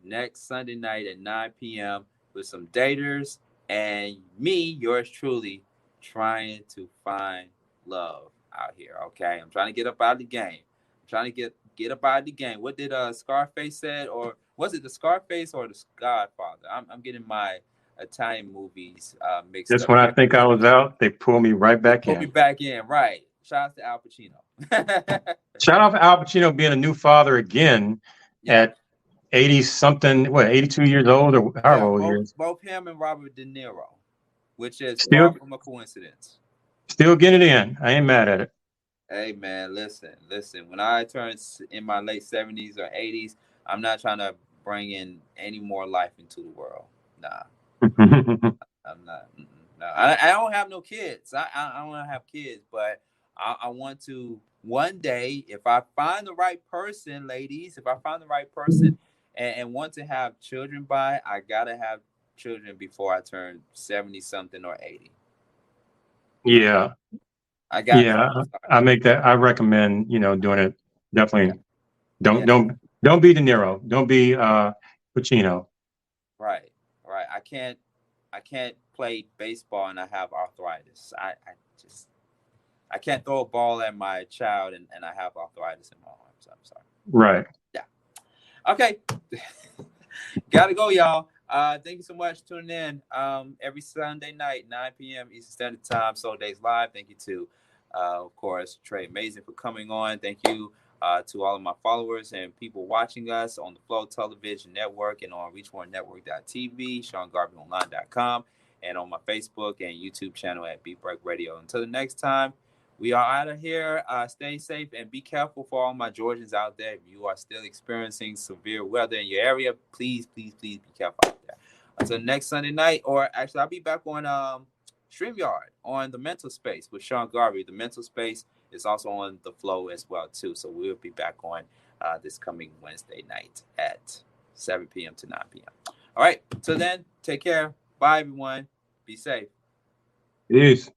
next Sunday night at 9 p.m. with some daters and me, yours truly, trying to find love out here. Okay, I'm trying to get up out of the game. I'm trying to get up out of the game. What did Scarface said, or was it the Scarface or the Godfather? I'm getting my Italian movies mixed Just up. when I think I was out, they pull me right back Put me in. back in, right? Shout out to Al Pacino. Shout out to Al Pacino being a new father again Yeah, at 80 something, 82 years old or however yeah. old he Both is. both him and Robert De Niro, which is Still far from a coincidence. still getting it in. I ain't mad at it. Hey man, listen. When I turn in my late 70s or 80s, I'm not trying to bring in any more life into the world. Nah, I'm not. No, I don't have no kids. I don't have kids, but I want to one day, if I find the right person, ladies, if I find the right person and want to have children by, I gotta have children before I turn 70 something or 80. Yeah, I got to. yeah. I'm sorry. I make that. I recommend doing it. Yeah, Definitely. Don't yeah. don't don't be De Niro. Don't be Pacino. Right, right. I can't play baseball and I have arthritis. I just I can't throw a ball at my child and I have arthritis in my arms. I'm sorry. Right. Yeah. Okay. Gotta go, y'all. Thank you so much for tuning in. Every Sunday night, 9 p.m. Eastern Standard Time, Soul Days Live. Thank you to, of course, Trey Amazing for coming on. Thank you to all of my followers and people watching us on the Flow Television Network and on ReachOneNetwork.tv, SeanGarveyOnline.com, and on my Facebook and YouTube channel at Beat Break Radio. Until the next time, we are out of here. Stay safe and be careful for all my Georgians out there. If you are still experiencing severe weather in your area, please, please, please be careful out there. Until next Sunday night, or actually, I'll be back on StreamYard on the Mental Space with Sean Garvey. The Mental Space is also on the Flow as well too. So we'll be back on this coming Wednesday night at 7 p.m. to 9 p.m. All right. Till then, take care. Bye, everyone. Be safe. Peace.